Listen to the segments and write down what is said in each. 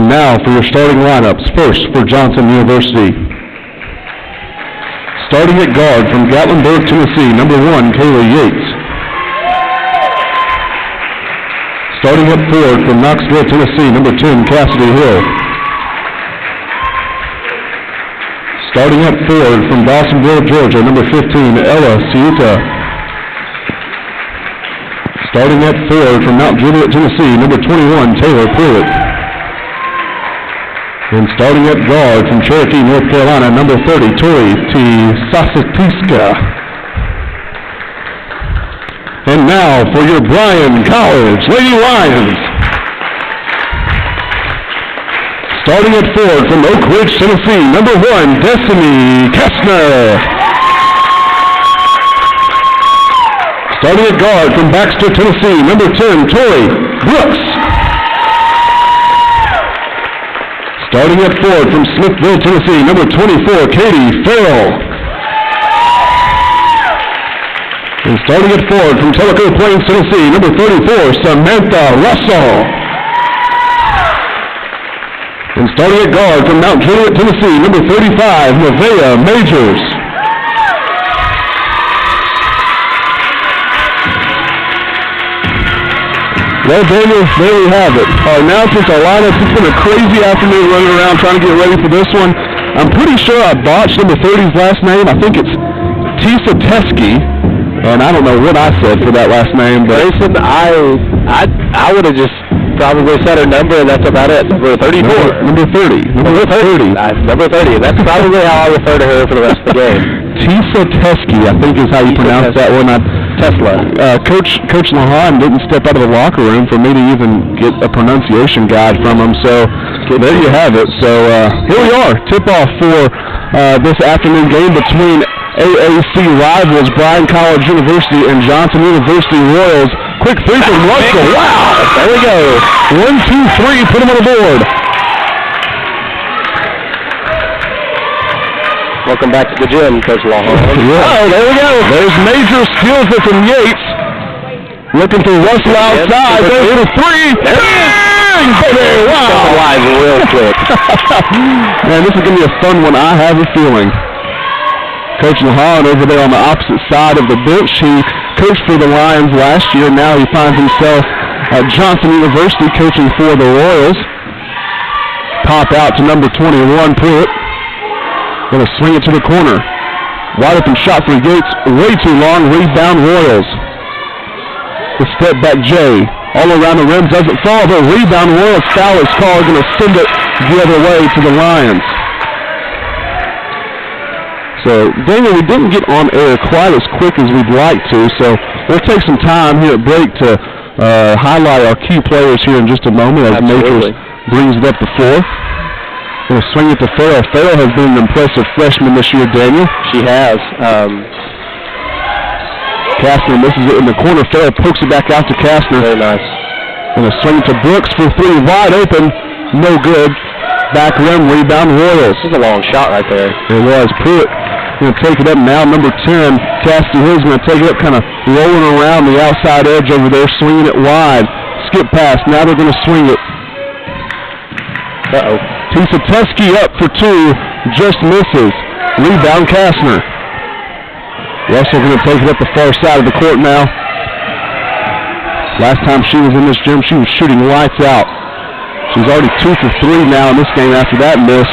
And now for your starting lineups. First for Johnson University. Starting at guard from Gatlinburg, Tennessee, number 1, Kayla Yates. Starting at forward from Knoxville, Tennessee, number 10, Cassidy Hill. Starting at forward from Dawsonville, Georgia, number 15, Ella Ciuta. Starting at forward from Mount Juliet, Tennessee, number 21, Taylor Pruitt. And starting at guard from Cherokee, North Carolina, number 30, Tori T. Sasatiska. And now for your Bryan College Lady Lions. Starting at forward from Oak Ridge, Tennessee, number 1, Destiny Kessner. Starting at guard from Baxter, Tennessee, number 10, Tori Brooks. Starting at forward from Smithville, Tennessee, number 24, Katie Farrell. And starting at forward from Tellico Plains, Tennessee, number 34, Samantha Russell. And starting at guard from Mount Juliet, Tennessee, number 35, Nevaeh Majors. Well, Daniel, there we have it. Our announcements, our lineups. It's been a crazy afternoon running around trying to get ready for this one. I'm pretty sure I botched number 30's last name. I think it's Tisa Teskey. And I don't know what I said for that last name, but Jason, I would have just probably said her number, and that's about it. Number 34. Number 30. Number 30. Number 30. That's probably how I refer to her for the rest of the game. Tisa Teskey, I think is how you pronounce that one. Tesla. Coach Lahan didn't step out of the locker room for me to even get a pronunciation guide from him. So there you have it. So here we are, tip-off for this afternoon game between AAC rivals Bryan College University and Johnson University Royals. Quick three from Russell. Wow! There we go. 1, 2, 3. Put him on the board. Welcome back to the gym, Coach Lahan. Yeah. Oh, there we go. There's Major steals it from Yates. Looking for Russell outside. There's the 3. Bang! Baby! Wow! Live real quick. Man, this is going to be a fun one. I have a feeling. Coach Lahan over there on the opposite side of the bench. He coached for the Lions last year. Now he finds himself at Johnson University coaching for the Royals. Pop out to number 21, Pruitt. Going to swing it to the corner. Wide open shot for Yates. Way too long. Rebound Royals. The step back Jay. All around the rim. Doesn't fall. The rebound Royals. Foul is called. Going to send it the other way to the Lions. So, Daniel, we didn't get on air quite as quick as we'd like to, so we'll take some time here at break to highlight our key players here in just a moment as Majors brings it up the floor. Going to swing it to Farrell. Farrell has been an impressive freshman this year, Daniel. She has. Kastner misses it in the corner. Farrell pokes it back out to Kastner. Very nice. Going to swing it to Brooks for 3. Wide open. No good. Back rim rebound Royals. This is a long shot right there. It was. Pruitt going to take it up now. Number 10, Cassidy Hill's going to take it up, kind of rolling around the outside edge over there, swinging it wide. Skip pass. Now they're going to swing it. Uh-oh. Tisa Teskey up for 2. Just misses. Rebound Kastner. Russell going to take it up the far side of the court now. Last time she was in this gym, she was shooting lights out. She's already 2 for 3 now in this game after that miss.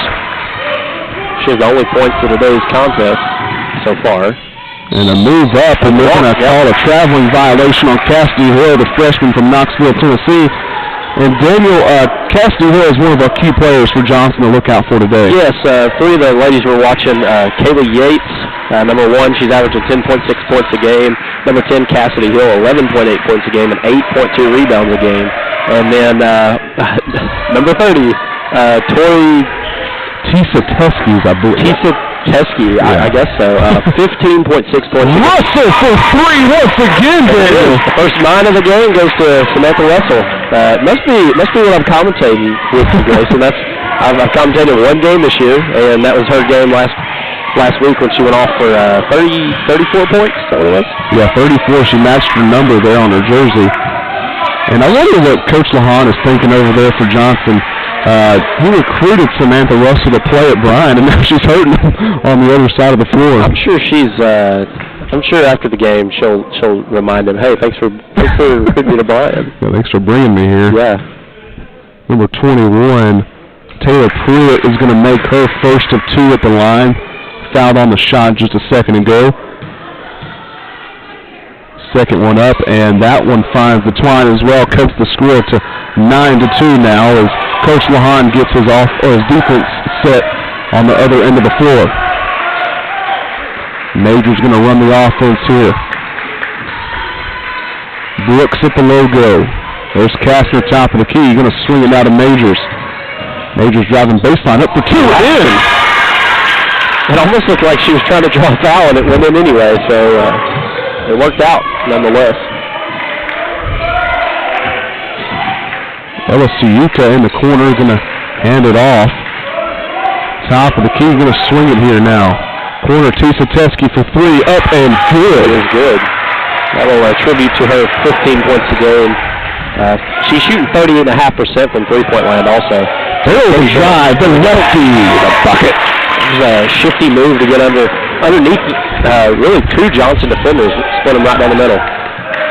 She has the only points of today's contest so far. And a move up, and they're going to call a traveling violation on Cassidy Hill, the freshman from Knoxville, Tennessee. And Daniel, Cassidy Hill is one of our key players for Johnson to look out for today. Yes, 3 of the ladies we're watching, Kayla Yates, number 1, she's averaging 10.6 points a game. Number 10, Cassidy Hill, 11.8 points a game and 8.2 rebounds a game. And then number 30, Tori Tisa Teskey, I believe. Tisa Teskey, I guess so. 15.6 points. Russell for 3 once again, Daniel. The first 9 of the game goes to Samantha Russell. Must be what I'm commentating with you, Grayson. I've commentated 1 game this year, and that was her game last week when she went off for 34 points. Is that what it was? Yeah, 34. She matched her number there on her jersey. And I wonder what Coach Lahan is thinking over there for Johnson. He recruited Samantha Russell to play at Bryan, and now she's hurting him on the other side of the floor. I'm sure I'm sure after the game she'll remind him, hey, thanks for recruiting me to Bryan. Yeah, thanks for bringing me here. Yeah. Number 21, Taylor Pruitt, is going to make her first of 2 at the line. Fouled on the shot just a second ago. Second one up, and that one finds the twine as well. Cuts the score to 9-2 now as Coach Lahan gets his defense set on the other end of the floor. Major's going to run the offense here. Brooks at the logo. There's Kastner, top of the key. Going to swing it out to Majors. Majors driving baseline up for 2. In. It almost looked like she was trying to draw a foul, and it went in anyway, so it worked out nonetheless. LSU in the corner, going to hand it off. Top of the key, going to swing it here now. Corner, Tisa Teskey for 3, up and good. It is good. That will attribute to her 15 points a game. She's shooting 38.5% from three-point land also. There's a drive, the lefty, the bucket. It was a shifty move to get underneath really 2 Johnson defenders, split them right down the middle.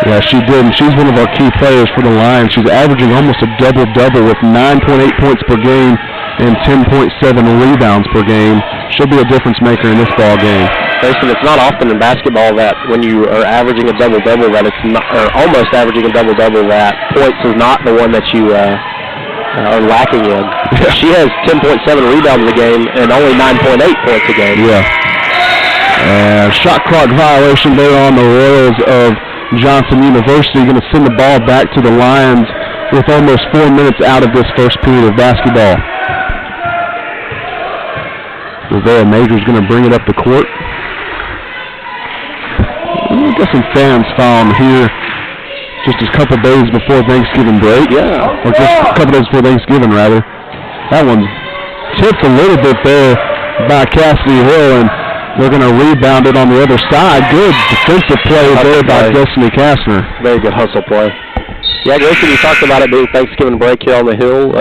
Yeah, she did, and she's one of our key players for the Lions. She's averaging almost a double-double with 9.8 points per game and 10.7 rebounds per game. She'll be a difference maker in this ball game. Grayson, it's not often in basketball that when you are averaging a double-double that it's not, or almost averaging a double-double, that points is not the one that you are lacking in. She has 10.7 rebounds a game and only 9.8 points a game. Yeah. Shot clock violation there on the Royals of Johnson University. Going to send the ball back to the Lions with almost 4 minutes out of this first period of basketball. Rivera Major's going to bring it up the court. We got some fans found here just a couple days before Thanksgiving break. Yeah. Or just a couple days before Thanksgiving, rather. That one tipped a little bit there by Cassidy Hill, and they're going to rebound it on the other side. Good defensive play there by Destiny Kastner. Very good hustle play. Yeah, Grayson, you talked about it being Thanksgiving break here on the Hill.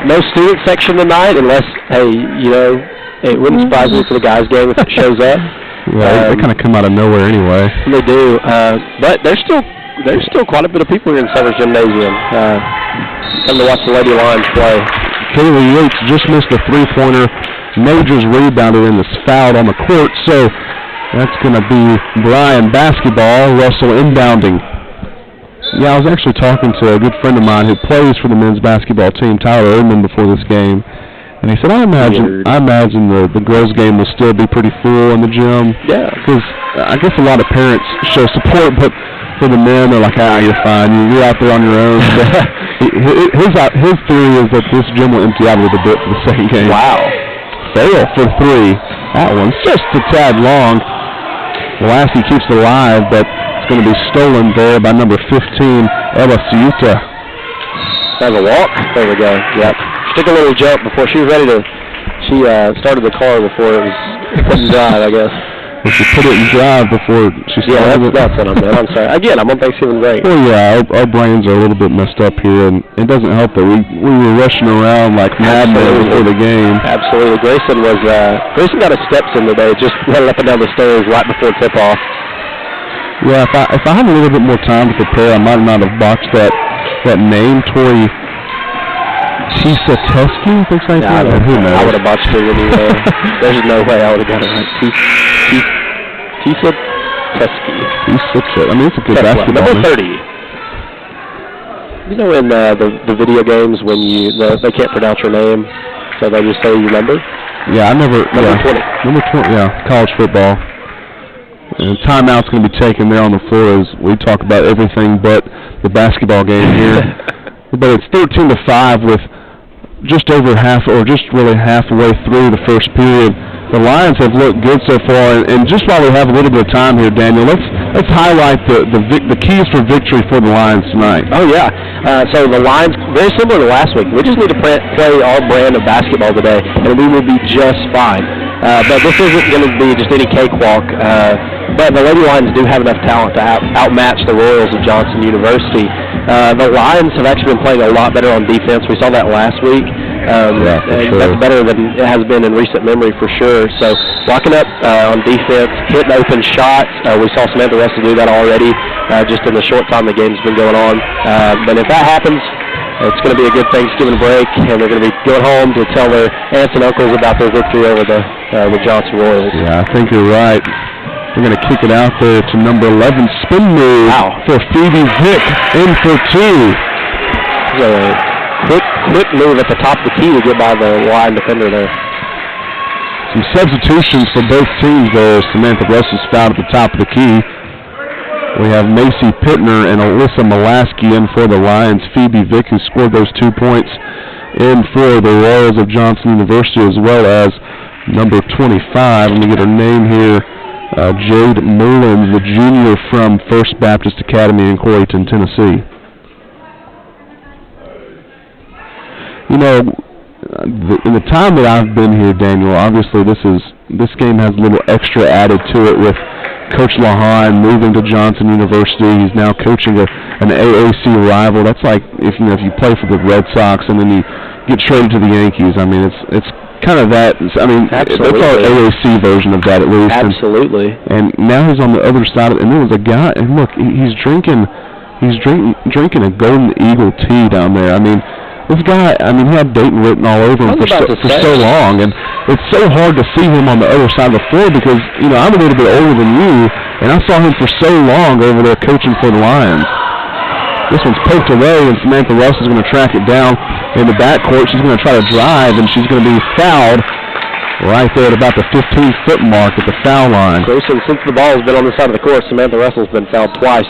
No student section tonight unless, hey, you know, it wouldn't surprise me for the guys' game if it shows up. Yeah, they kind of come out of nowhere anyway. They do, but there's still quite a bit of people here in Summers Gymnasium. Come to watch the Lady Lions play. Kaylee Yates just missed a three-pointer. Majors rebounded and is fouled on the court, so that's going to be Bryan basketball. Russell inbounding. Yeah, I was actually talking to a good friend of mine who plays for the men's basketball team, Tyler Erdman, before this game. And he said, I imagine the girls' game will still be pretty full in the gym. Yeah. Because I guess a lot of parents show support, but for the men, they're like, you're fine. You're out there on your own. His theory is that this gym will empty out a little bit for the second game. Wow. Fail for 3. That one's just a tad long. Lassie keeps it alive, but it's going to be stolen there by number 15, Ella Ciuta. Has a walk. There we go. Yep. She took a little jump before she was ready to. She started the car before it was put in drive, I guess. Well, she put it in drive before she started that's what I meant. I'm sorry. Again, I'm on Thanksgiving break. Well, yeah, our brains are a little bit messed up here, and it doesn't help that we were rushing around like madmen before the game. Absolutely. Grayson got his steps in today, just running up and down the stairs right before tip-off. Yeah, if I had a little bit more time to prepare, I might not have boxed that name, Tori Tisa Teskey, things like that. Who knows? I would have botched it anyway. There's no way I would have got it right. Tisa Teskey. I mean, it's a good basketball. Number 30. You know, in the video games when they can't pronounce your name, so they just say your number? Yeah, Number 20. Number 20, yeah, college football. And timeout's going to be taken there on the floor as we talk about everything but the basketball game here. But it's 13-5 with just over halfway through the first period. The Lions have looked good so far, and just while we have a little bit of time here, Daniel, let's highlight the keys for victory for the Lions tonight. Oh yeah, so the Lions, very similar to last week. We just need to play our brand of basketball today, and we will be just fine. But this isn't going to be just any cakewalk. but the Lady Lions do have enough talent to outmatch the Royals of Johnson University. The Lions have actually been playing a lot better on defense. We saw that last week. That's better than it has been in recent memory for sure. So locking up on defense, hitting open shots. We saw Samantha Russell do that already just in the short time the game's been going on. But if that happens, it's going to be a good Thanksgiving break, and they're going to be going home to tell their aunts and uncles about their victory over the Johnson Royals. Yeah, I think you're right. We're going to kick it out there to number 11, spin move for Phoebe Vick, in for 2. So, quick move at the top of the key to get by the line defender there. Some substitutions for both teams there. Samantha Russell's fouled at the top of the key. We have Macy Pittner and Alyssa Molaski in for the Lions. Phoebe Vick, who scored those 2 points, in for the Royals of Johnson University, as well as number 25. Let me get her name here. Jade Mullins, the junior from First Baptist Academy in Coreyton, Tennessee. You know, in the time that I've been here, Daniel, obviously this game has a little extra added to it with Coach Lahan moving to Johnson University. He's now coaching an AAC rival. That's like if you play for the Red Sox and then you get traded to the Yankees. I mean, it's kind of that. I mean, absolutely. That's our AAC version of that, at least. Absolutely. And now he's on the other side of it. And there was a guy, and look, he's drinking a Golden Eagle tea down there. I mean, this guy, he had Dayton written all over him for so long, and it's so hard to see him on the other side of the floor because, I'm a little bit older than you, and I saw him for so long over there coaching for the Lions. This one's poked away, and Samantha Russell's going to track it down in the backcourt. She's going to try to drive, and she's going to be fouled right there at about the 15-foot mark at the foul line. So since the ball has been on the side of the court, Samantha Russell's been fouled twice.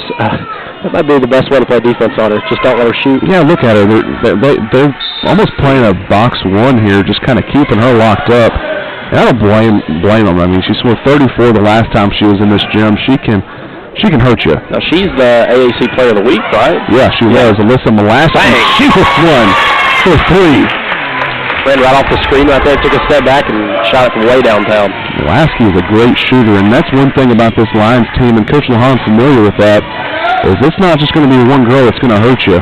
That might be the best way to play defense on her. Just don't let her shoot. Yeah, look at her. They're almost playing a box one here, just kind of keeping her locked up. And I don't blame them. I mean, she scored 34 the last time she was in this gym. She can hurt you. Now, she's the AAC Player of the Week, right? Yeah, she was. Alyssa Molaski. She hit one for 3. Ran right off the screen right there, took a step back, and shot it from way downtown. Molaski is a great shooter, and that's one thing about this Lions team, and Coach Lahan's familiar with that, is it's not just going to be one girl that's going to hurt you.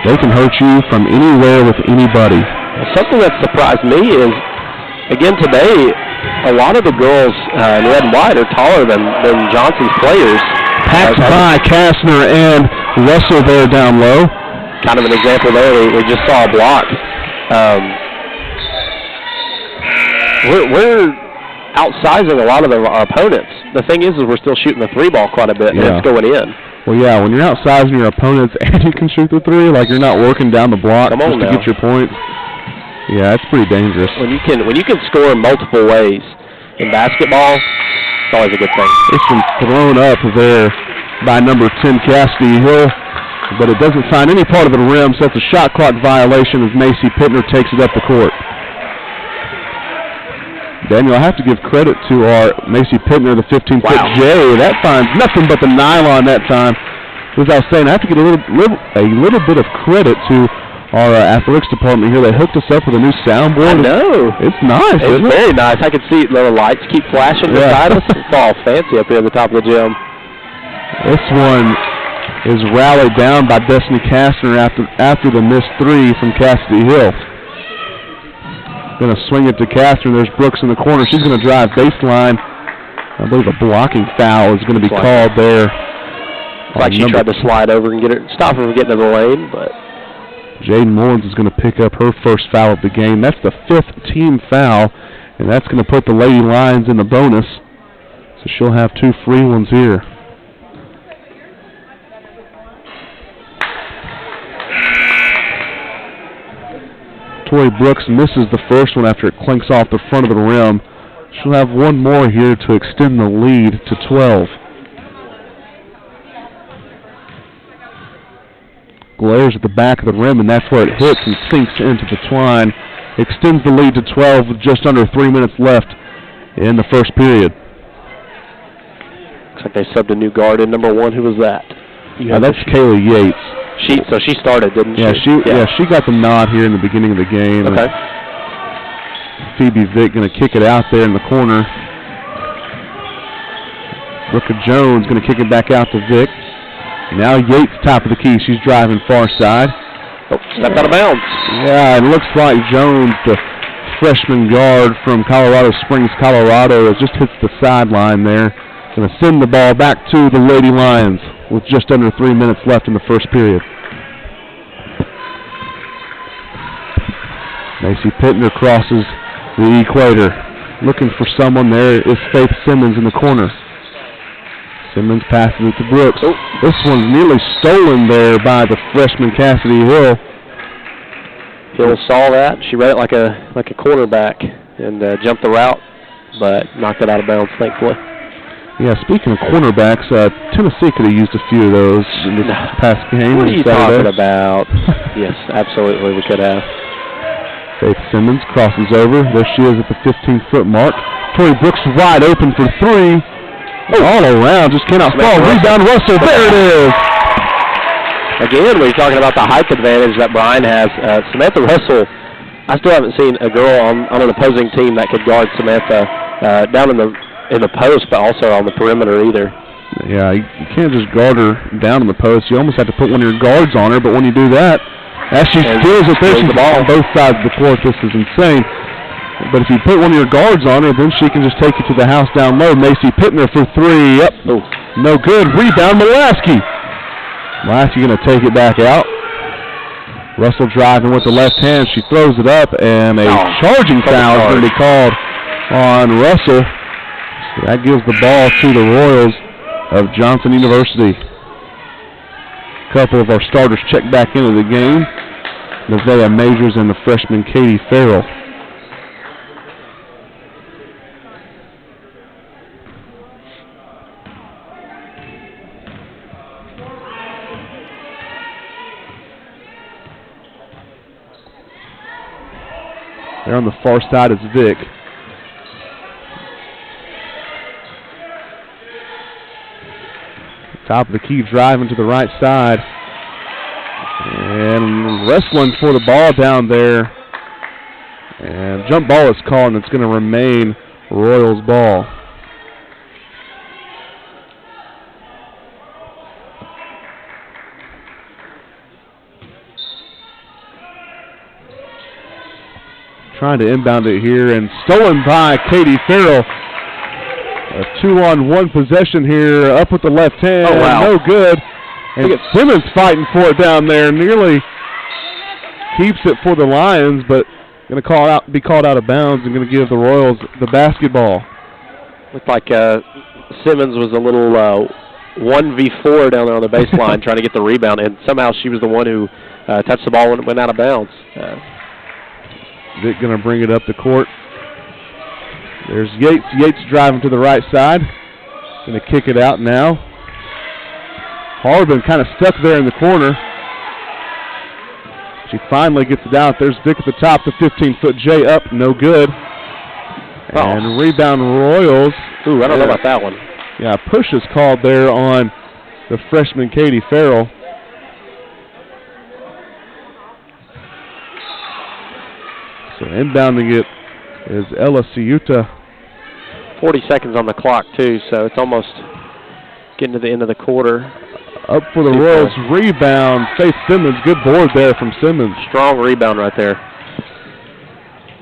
They can hurt you from anywhere with anybody. Something that surprised me is, again today, a lot of the girls in red and white are taller than Johnson's players. Packed by Kastner and Russell there down low. Kind of an example there. We just saw a block. We're outsizing a lot of our opponents. The thing is we're still shooting the 3-ball quite a bit, and it's going in. Well, yeah, when you're outsizing your opponents and you can shoot the 3, like you're not working down the block just to get your points. Yeah, that's pretty dangerous. When you can score in multiple ways in basketball, it's always a good thing. It's been thrown up there by number 10, Cassidy Hill, but it doesn't find any part of the rim, so it's a shot clock violation as Macy Pittner takes it up the court. Daniel, I have to give credit to our Macy Pittner, the 15-foot J. That finds nothing but the nylon that time. As I was saying, I have to get a little bit of credit to our athletics department here. They hooked us up with a new soundboard. I know. It's nice. It's very nice. I can see the lights keep flashing beside us. It's all fancy up here at the top of the gym. This one is rallied down by Destiny Kastner after the missed 3 from Cassidy Hill. Going to swing it to Kastner. There's Brooks in the corner. She's going to drive baseline. I believe a blocking foul is going to be called there. It's like she tried to slide over and stop her from getting to the lane, but Jaden Mullins is going to pick up her first foul of the game. That's the 5th team foul, and that's going to put the Lady Lions in the bonus. So she'll have 2 free ones here. Tori Brooks misses the first one after it clinks off the front of the rim. She'll have one more here to extend the lead to 12. Glares at the back of the rim, and that's where it hits and sinks into the twine. Extends the lead to 12 with just under 3 minutes left in the first period. Looks like they subbed a new guard in number 1. Who was that? That's Kayla Yates. So she started, didn't she? Yeah, she got the nod here in the beginning of the game. Okay. Phoebe Vick going to kick it out there in the corner. Brooke Jones going to kick it back out to Vic. Now Yates, top of the key. She's driving far side. Oh, stepped out of bounds. Yeah, it looks like Jones, the freshman guard from Colorado Springs, Colorado, just hits the sideline there. Going to send the ball back to the Lady Lions with just under 3 minutes left in the first period. Macy Pittner crosses the equator. Looking for someone there is Faith Simmons in the corner. Simmons passes it to Brooks. Oh. This one's nearly stolen there by the freshman Cassidy Hill. Hill saw that. She read it like a cornerback and jumped the route, but knocked it out of bounds, thankfully. Yeah, speaking of cornerbacks, Tennessee could have used a few of those in this past game. What are you talking about? Yes, absolutely, we could have. Faith Simmons crosses over. There she is at the 15-foot mark. Tori Brooks wide open for three. All around, just cannot fall. Rebound Russell, there it is. Again, we're talking about the height advantage that Bryan has. Samantha Russell, I still haven't seen a girl on an opposing team that could guard Samantha down in the post, but also on the perimeter either. Yeah, you can't just guard her down in the post. You almost have to put one of your guards on her, but when you do that, as she steals it there, she's the ball on both sides of the court. This is insane. But if you put one of your guards on her, then she can just take you to the house down low. Macy Pittner for three. Yep. Oh, no good. Rebound, Mulaski. Mulaski going to take it back out. Russell driving with the left hand. She throws it up, and a charging foul is going to be called on Russell. So that gives the ball to the Royals of Johnson University. A couple of our starters check back into the game. Nevaeh Majors and the freshman Katie Farrell. There on the far side is Vic. Top of the key, driving to the right side. And wrestling for the ball down there. And jump ball is called, and it's going to remain Royals ball. Trying to inbound it here, and stolen by Katie Farrell. A 2-on-1 possession here, up with the left hand. Oh, wow. No good. And Simmons fighting for it down there. Nearly keeps it for the Lions, but going to be called out of bounds and going to give the Royals the basketball. Looked like Simmons was a little 1v4 down there on the baseline trying to get the rebound, and somehow she was the one who touched the ball when it went out of bounds. Vic going to bring it up the court. There's Yates. Yates driving to the right side. Going to kick it out now. Harbin kind of stuck there in the corner. She finally gets it out. There's Vic at the top. The 15-foot J up. No good. And rebound Royals. Ooh, I don't know about that one. Yeah, push is called there on the freshman Katie Farrell. So inbounding it is Ella Ciuta. 40 seconds on the clock, too, so it's almost getting to the end of the quarter. Up for the Royals rebound. Faith Simmons, good board there from Simmons. Strong rebound right there.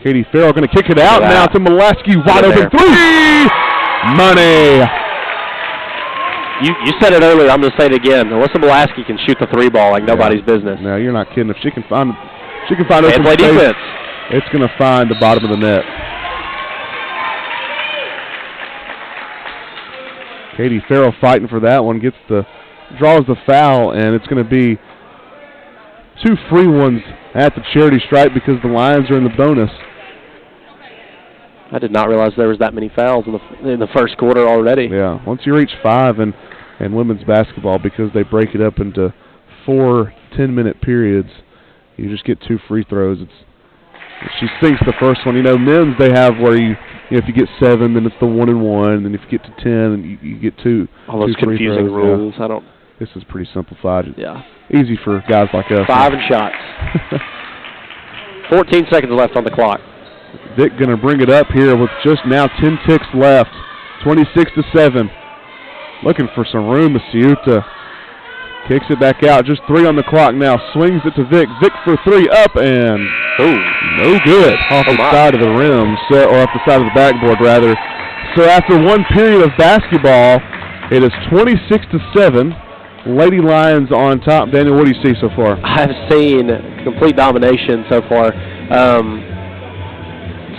Katie Farrell going to kick it out now to Mulaski. Wide open three. Money. You said it earlier. I'm going to say it again. Alyssa Mulaski can shoot the three ball like nobody's business. No, you're not kidding. If she can find open play space, defense. It's going to find the bottom of the net. Katie Farrell fighting for that one. Draws the foul, and it's going to be two free ones at the charity stripe because the Lions are in the bonus. I did not realize there was that many fouls in the first quarter already. Yeah, once you reach 5 in women's basketball, because they break it up into 4 10-minute periods, you just get 2 free throws. She sinks the first one. Men's they have where if you get 7, then it's the 1 and 1, and if you get to 10, then you get 2. All those confusing rules. Yeah. This is pretty simplified. Yeah. Easy for guys like us. 5 and shots. 14 seconds left on the clock. Vic going to bring it up here with just now 10 ticks left. 26-7. looking for some room. Ciuta kicks it back out. Just 3 on the clock now. Swings it to Vic. Vic for 3 up and no good. Off the side of the rim, or off the side of the backboard rather. So after one period of basketball, it is 26-7. Lady Lions on top. Daniel, what do you see so far? I've seen complete domination so far.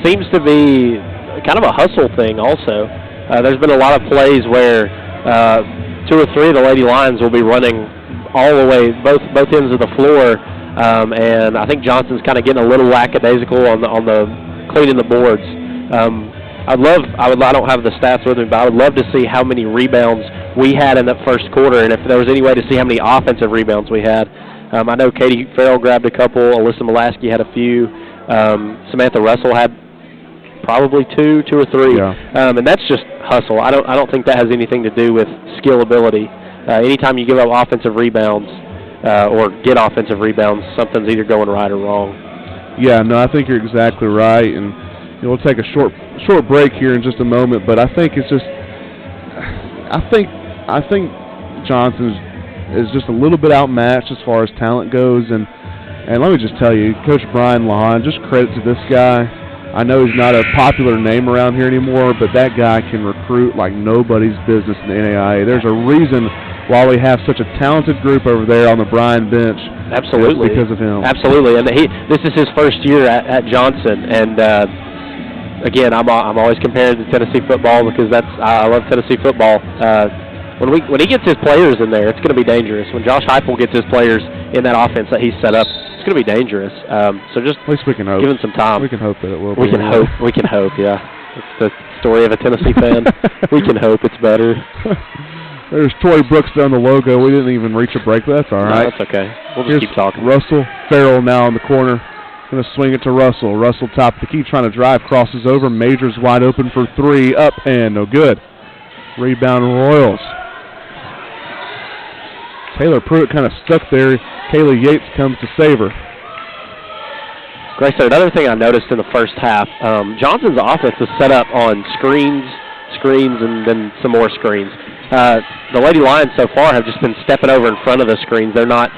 Seems to be kind of a hustle thing also. There's been a lot of plays where 2 or 3 of the Lady Lions will be running all the way, both ends of the floor, and I think Johnson's kind of getting a little lackadaisical on the cleaning the boards. I don't have the stats with me, but I would love to see how many rebounds we had in that first quarter, and if there was any way to see how many offensive rebounds we had. I know Katie Farrell grabbed a couple, Alyssa Mulaski had a few, Samantha Russell had probably 2 or 3, and that's just hustle. I don't think that has anything to do with skill ability. Anytime you give up offensive rebounds or get offensive rebounds, something's either going right or wrong. Yeah, no, I think you're exactly right, and we'll take a short break here in just a moment. But I think it's just, I think Johnson is just a little bit outmatched as far as talent goes, and let me just tell you, Coach Bryan Lahan, just credit to this guy. I know he's not a popular name around here anymore, but that guy can recruit like nobody's business in the NAIA. There's a reason why we have such a talented group over there on the Bryan bench. Absolutely. Because of him. Absolutely. And this is his first year at Johnson. And, again, I'm always comparing to Tennessee football because I love Tennessee football. When he gets his players in there, it's going to be dangerous. When Josh Heupel gets his players in that offense that he's set up, it's going to be dangerous. So just at least we can hope. Give him some time. We can hope that it will. We can hope. We can hope. Yeah, it's the story of a Tennessee fan. We can hope it's better. There's Tori Brooks down the logo. We didn't even reach a break, but that's all right. No, that's okay. We'll just keep talking. Russell Farrell now in the corner. Going to swing it to Russell. Russell top of the key, trying to drive, crosses over. Majors wide open for 3, up and no good. Rebound Royals. Taylor Pruitt kind of stuck there. Kayla Yates comes to save her. Grace, another thing I noticed in the first half, Johnson's offense is set up on screens, and then some more screens. The Lady Lions so far have just been stepping over in front of the screens. They're not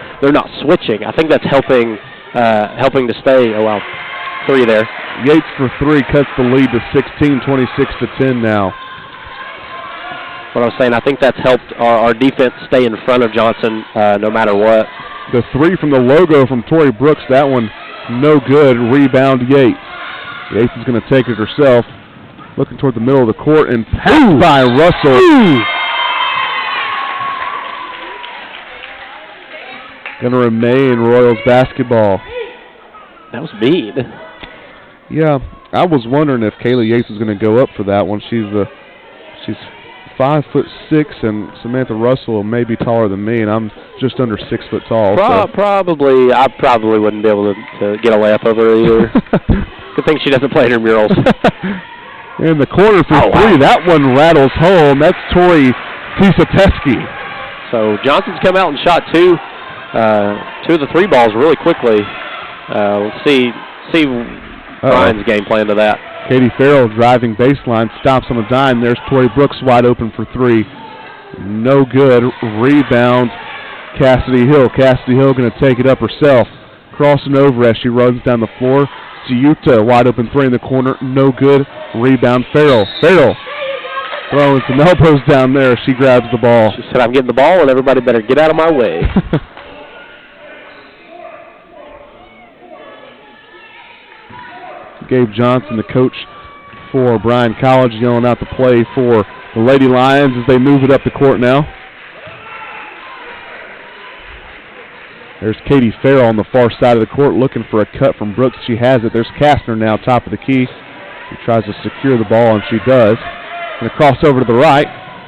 switching. I think that's helping to stay. Oh wow, 3 there. Yates for 3 cuts the lead to 16, 26-10 now. What I was saying, I think that's helped our defense stay in front of Johnson no matter what. The 3 from the logo from Tori Brooks, that one no good. Rebound Yates. Yates is going to take it herself. Looking toward the middle of the court and passed by Russell. Going to remain Royals basketball. That was mean. Yeah, I was wondering if Kayla Yates was going to go up for that one. She's 5'6", and Samantha Russell may be taller than me, and I'm just under 6 foot tall. I probably wouldn't be able to get a layup over her either. Good thing she doesn't play intramurals. In the corner for 3, wow. That one rattles home. That's Tori Tisateski. So Johnson's come out and shot 2 of the 3 balls really quickly. Let's see Bryan's game plan to that. Katie Farrell driving baseline, stops on a dime. There's Tori Brooks wide open for 3. No good. Rebound, Cassidy Hill. Cassidy Hill going to take it up herself. Crossing over as she runs down the floor. Ciuta wide open 3 in the corner. No good. Rebound, Farrell. Farrell throwing some elbows down there. She grabs the ball. She said, I'm getting the ball, and everybody better get out of my way. Gabe Johnson, the coach for Bryan College, yelling out the play for the Lady Lions as they move it up the court now. There's Katie Farrell on the far side of the court looking for a cut from Brooks. She has it. There's Kastner now, top of the key. She tries to secure the ball, and she does. Going to cross over to the right.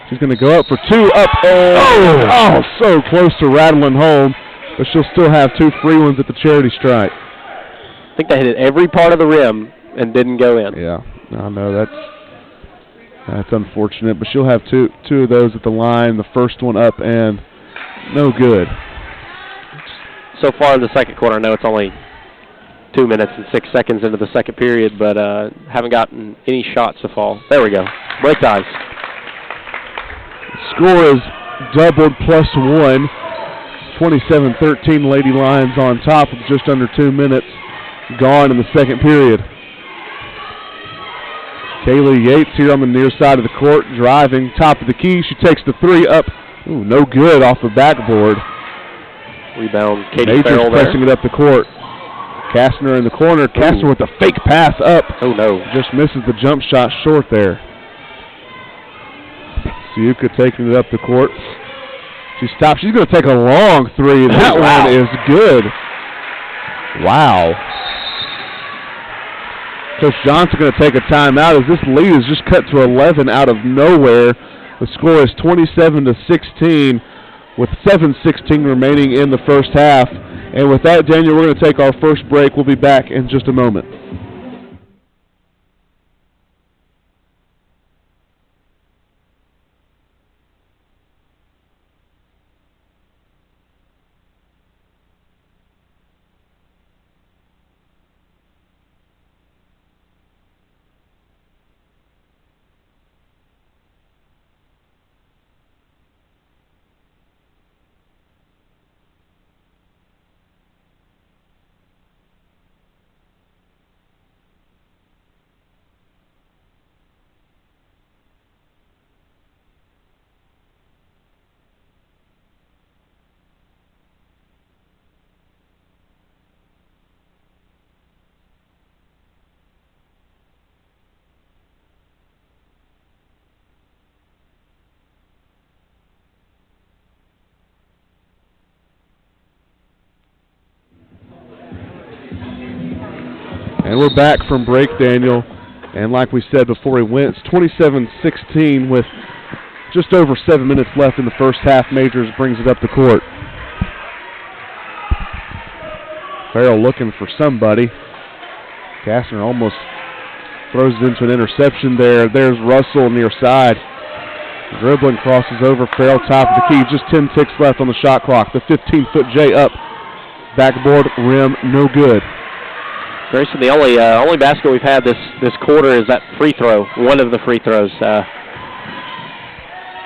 She's going to go up for 2. Up. Oh, so close to rattling home, but she'll still have 2 free ones at the charity stripe. I think they hit every part of the rim and didn't go in. Yeah, I know that's unfortunate, but she'll have two of those at the line. The first one up and no good. So far in the second quarter, I know it's only 2 minutes and 6 seconds into the second period, but haven't gotten any shots to fall. There we go. Break ties. Score is doubled +1. 27-13 Lady Lions on top with just under 2 minutes gone in the second period. Kaylee Yates here on the near side of the court, driving, top of the key. She takes the three up. Ooh, no good off the backboard. Rebound, Katie Farrell there. Pressing it up the court. Kastner in the corner. Kastner with a fake pass up. Oh, no. Just misses the jump shot short there. Siuka taking it up the court. She stops. She's going to take a long three. That one is good. Wow. Coach Johnson going to take a timeout as this lead is just cut to 11 out of nowhere. The score is 27-16 with 7:16 remaining in the first half. And with that, Daniel, we're going to take our first break. We'll be back in just a moment. And we're back from break, Daniel. And like we said before we went, it's 27-16 with just over 7 minutes left in the first half. Majors brings it up the court. Farrell looking for somebody. Kastner almost throws it into an interception there. There's Russell near side. Dribbling, crosses over. Farrell top of the key. Just 10 ticks left on the shot clock. The 15-foot J up. Backboard rim, no good. Grayson, the only basket we've had this quarter is that free throw, one of the free throws.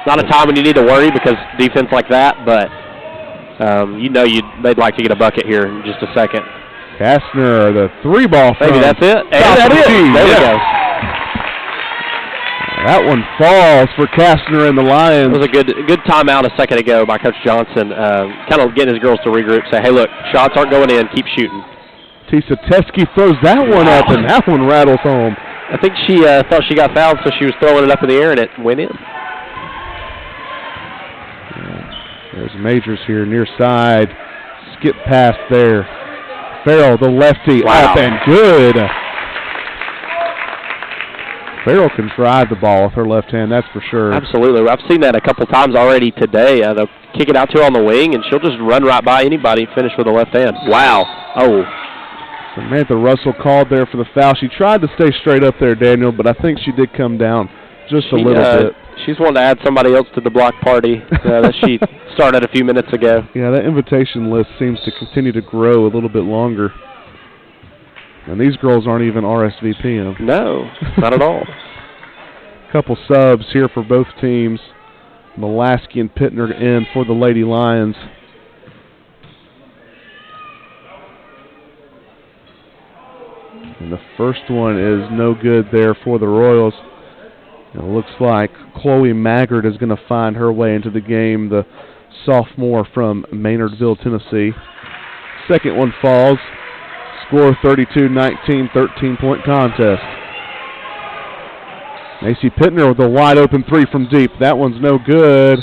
Not a time when you need to worry because defense like that, but they'd like to get a bucket here in just a second. Kastner, the three ball. Maybe that's it. And that is. There we go. That one falls for Kastner and the Lions. It was a good timeout a second ago by Coach Johnson, kind of getting his girls to regroup, say, hey, look, shots aren't going in, keep shooting. Tisa Teskey throws that one up, and that one rattles home. I think she thought she got fouled, so she was throwing it up in the air, and it went in. There's Majors here near side. Skip past there. Farrell, the lefty, up and good. Farrell can drive the ball with her left hand, that's for sure. Absolutely. I've seen that a couple times already today. They'll kick it out to her on the wing, and she'll just run right by anybody and finish with the left hand. Wow. Oh. Samantha Russell called there for the foul. She tried to stay straight up there, Daniel, but I think she did come down just a little bit. She's wanting to add somebody else to the block party that she started a few minutes ago. Yeah, that invitation list seems to continue to grow a little bit longer. And these girls aren't even RSVPing. No, not at all. Couple subs here for both teams. Mulaski and Pittner in for the Lady Lions. And the first one is no good there for the Royals. It looks like Chloe Maggard is going to find her way into the game, the sophomore from Maynardville, Tennessee. Second one falls. Score 32-19, 13-point contest. Macy Pittner with a wide-open three from deep. That one's no good.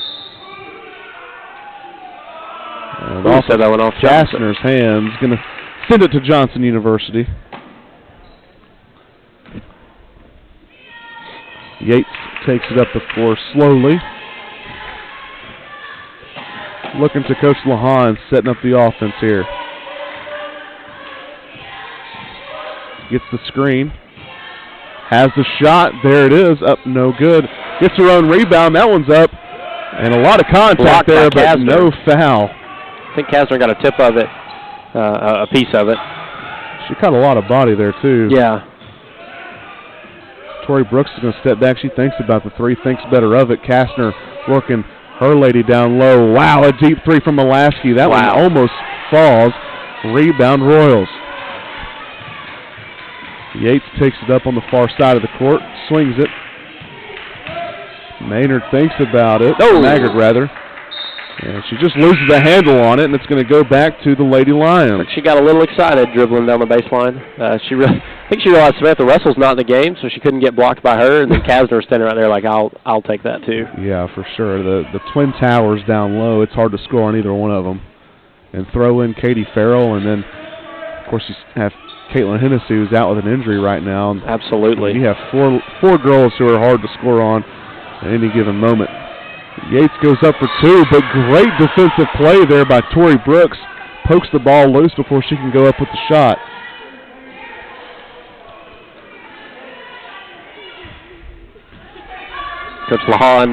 And off that one off Kastner's hands. Going to send it to Johnson University. Yates takes it up the floor slowly. Looking to Coach Lahan, setting up the offense here. Gets the screen. Has the shot. There it is. Up, no good. Gets her own rebound. That one's up. And a lot of contact there, but no foul. I think Kastner got a tip of it, a piece of it. She caught a lot of body there, too. Yeah. Tori Brooks is going to step back. She thinks about the three, thinks better of it. Kastner working her lady down low. Wow, a deep three from Mulaski. That one almost falls. Rebound Royals. Yates takes it up on the far side of the court, swings it. Maynard thinks about it. Oh. Maggard, rather. And she just loses the handle on it, and it's going to go back to the Lady Lions. She got a little excited dribbling down the baseline. I think she realized Samantha Russell's not in the game, so she couldn't get blocked by her, and then Kasner was standing right there like, I'll take that too. Yeah, for sure. The Twin Towers down low, it's hard to score on either one of them. And throw in Katie Farrell, and then, of course, you have Caitlin Hennessy, who's out with an injury right now. Absolutely. You have four girls who are hard to score on at any given moment. Yates goes up for two, but great defensive play there by Tori Brooks. Pokes the ball loose before she can go up with the shot. Coach Lahan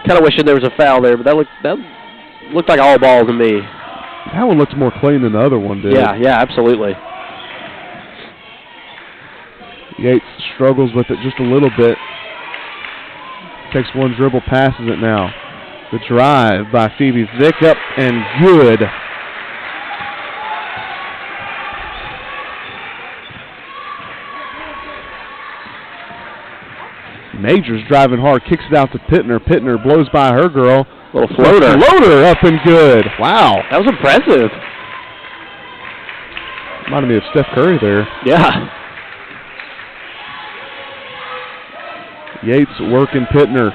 kind of wishing there was a foul there, but that looked like all ball to me. That one looked more clean than the other one did. Yeah, absolutely. Yates struggles with it just a little bit. Takes one dribble, passes it now. The drive by Phoebe Vick up and good. Majors driving hard, kicks it out to Pittner. Pittner blows by her girl. Little floater. Floater up and good. Wow. That was impressive. Reminded me of Steph Curry there. Yeah. Yates working Pittner.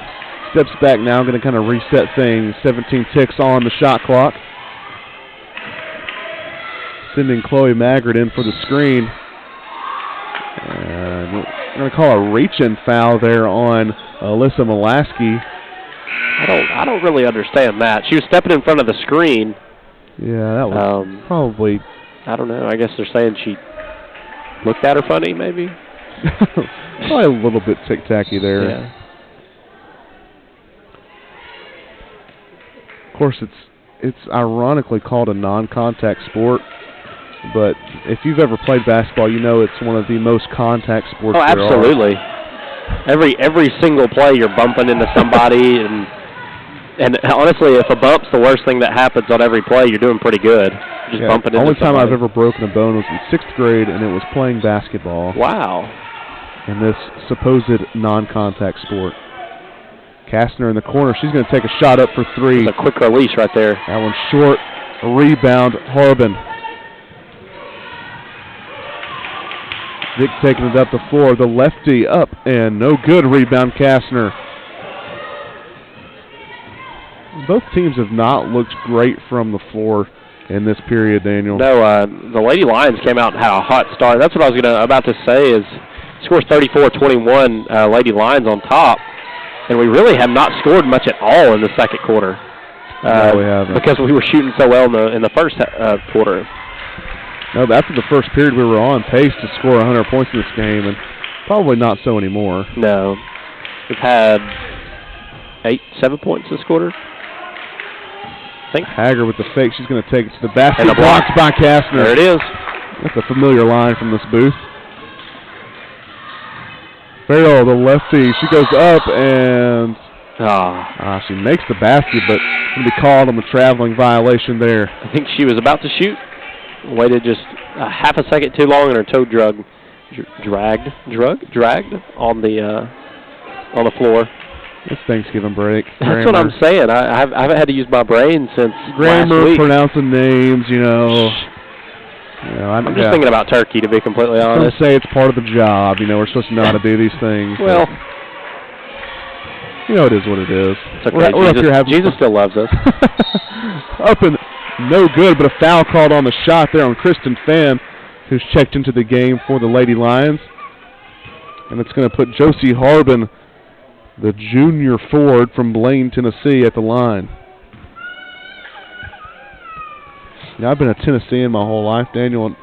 Steps back now, going to kind of reset things. 17 ticks on the shot clock. Sending Chloe Maggard in for the screen. And we're going to call a reach-in foul there on Alyssa Mulaski. I don't really understand that. She was stepping in front of the screen. Yeah, that was probably... I don't know. I guess they're saying she looked at her funny, maybe. Probably a little bit tic-tacky there. Yeah. Of course, it's ironically called a non-contact sport, but if you've ever played basketball, you know it's one of the most contact sports. Oh, absolutely. Every single play, you're bumping into somebody, and honestly, if a bump's the worst thing that happens on every play, you're doing pretty good. Just bumping into only somebody. time I've ever broken a bone was in 6th grade, and it was playing basketball. Wow. In this supposed non-contact sport. Kastner in the corner. She's going to take a shot up for three. It's a quick release right there. That one's short. A rebound, Harbin. Vick taking it up the floor. The lefty up and no good. Rebound, Kastner. Both teams have not looked great from the floor in this period, Daniel. No, the Lady Lions came out and had a hot start. That's what I was about to say is scores 34-21, Lady Lions on top. And we really have not scored much at all in the second quarter. No, we haven't. Because we were shooting so well in the first quarter. No, after the first period, we were on pace to score 100 points in this game, and probably not so anymore. No. We've had 7 points this quarter. I think. Hager with the fake. She's going to take it to the basket. And the block by Kastner. There it is. That's a familiar line from this booth. Farrell, the lefty, she goes up and she makes the basket, but going to be called on the traveling violation there. I think she was about to shoot, waited just a half a second too long, and her toe dragged on the floor. It's Thanksgiving break. That's what I'm saying. I haven't had to use my brain since grammar, last week. Pronouncing names, you know. I'm just thinking about turkey, to be completely honest. Some say it's part of the job. You know, we're supposed to know how to do these things. Well, you know, it is what it is. It's okay. Jesus still loves us. Up and no good, but a foul called on the shot there on Kristen Pham, who's checked into the game for the Lady Lions. And it's going to put Josie Harbin, the junior forward from Blaine, Tennessee, at the line. Now, I've been a Tennessean my whole life, Daniel. And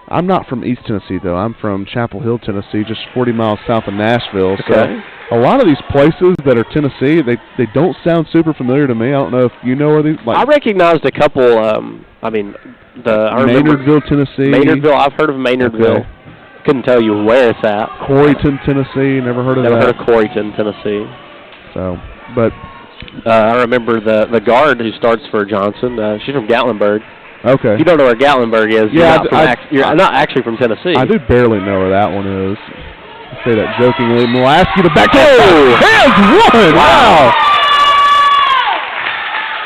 I'm not from East Tennessee, though. I'm from Chapel Hill, Tennessee, just 40 miles south of Nashville. Okay. So a lot of these places that are Tennessee, they don't sound super familiar to me. I don't know if you know where these. Like, I recognized a couple. Maynardville, Tennessee. Maynardville. I've heard of Maynardville. Okay. Couldn't tell you where it's at. Coreyton, Tennessee. Never heard of that. Never heard of Coreyton, Tennessee. So, but I remember the guard who starts for Johnson. She's from Gatlinburg. Okay. You don't know where Gatlinburg is. Yeah, you're not actually from Tennessee. I do barely know where that one is. I say that jokingly. Mulaski, the back. Oh! Has one! Wow!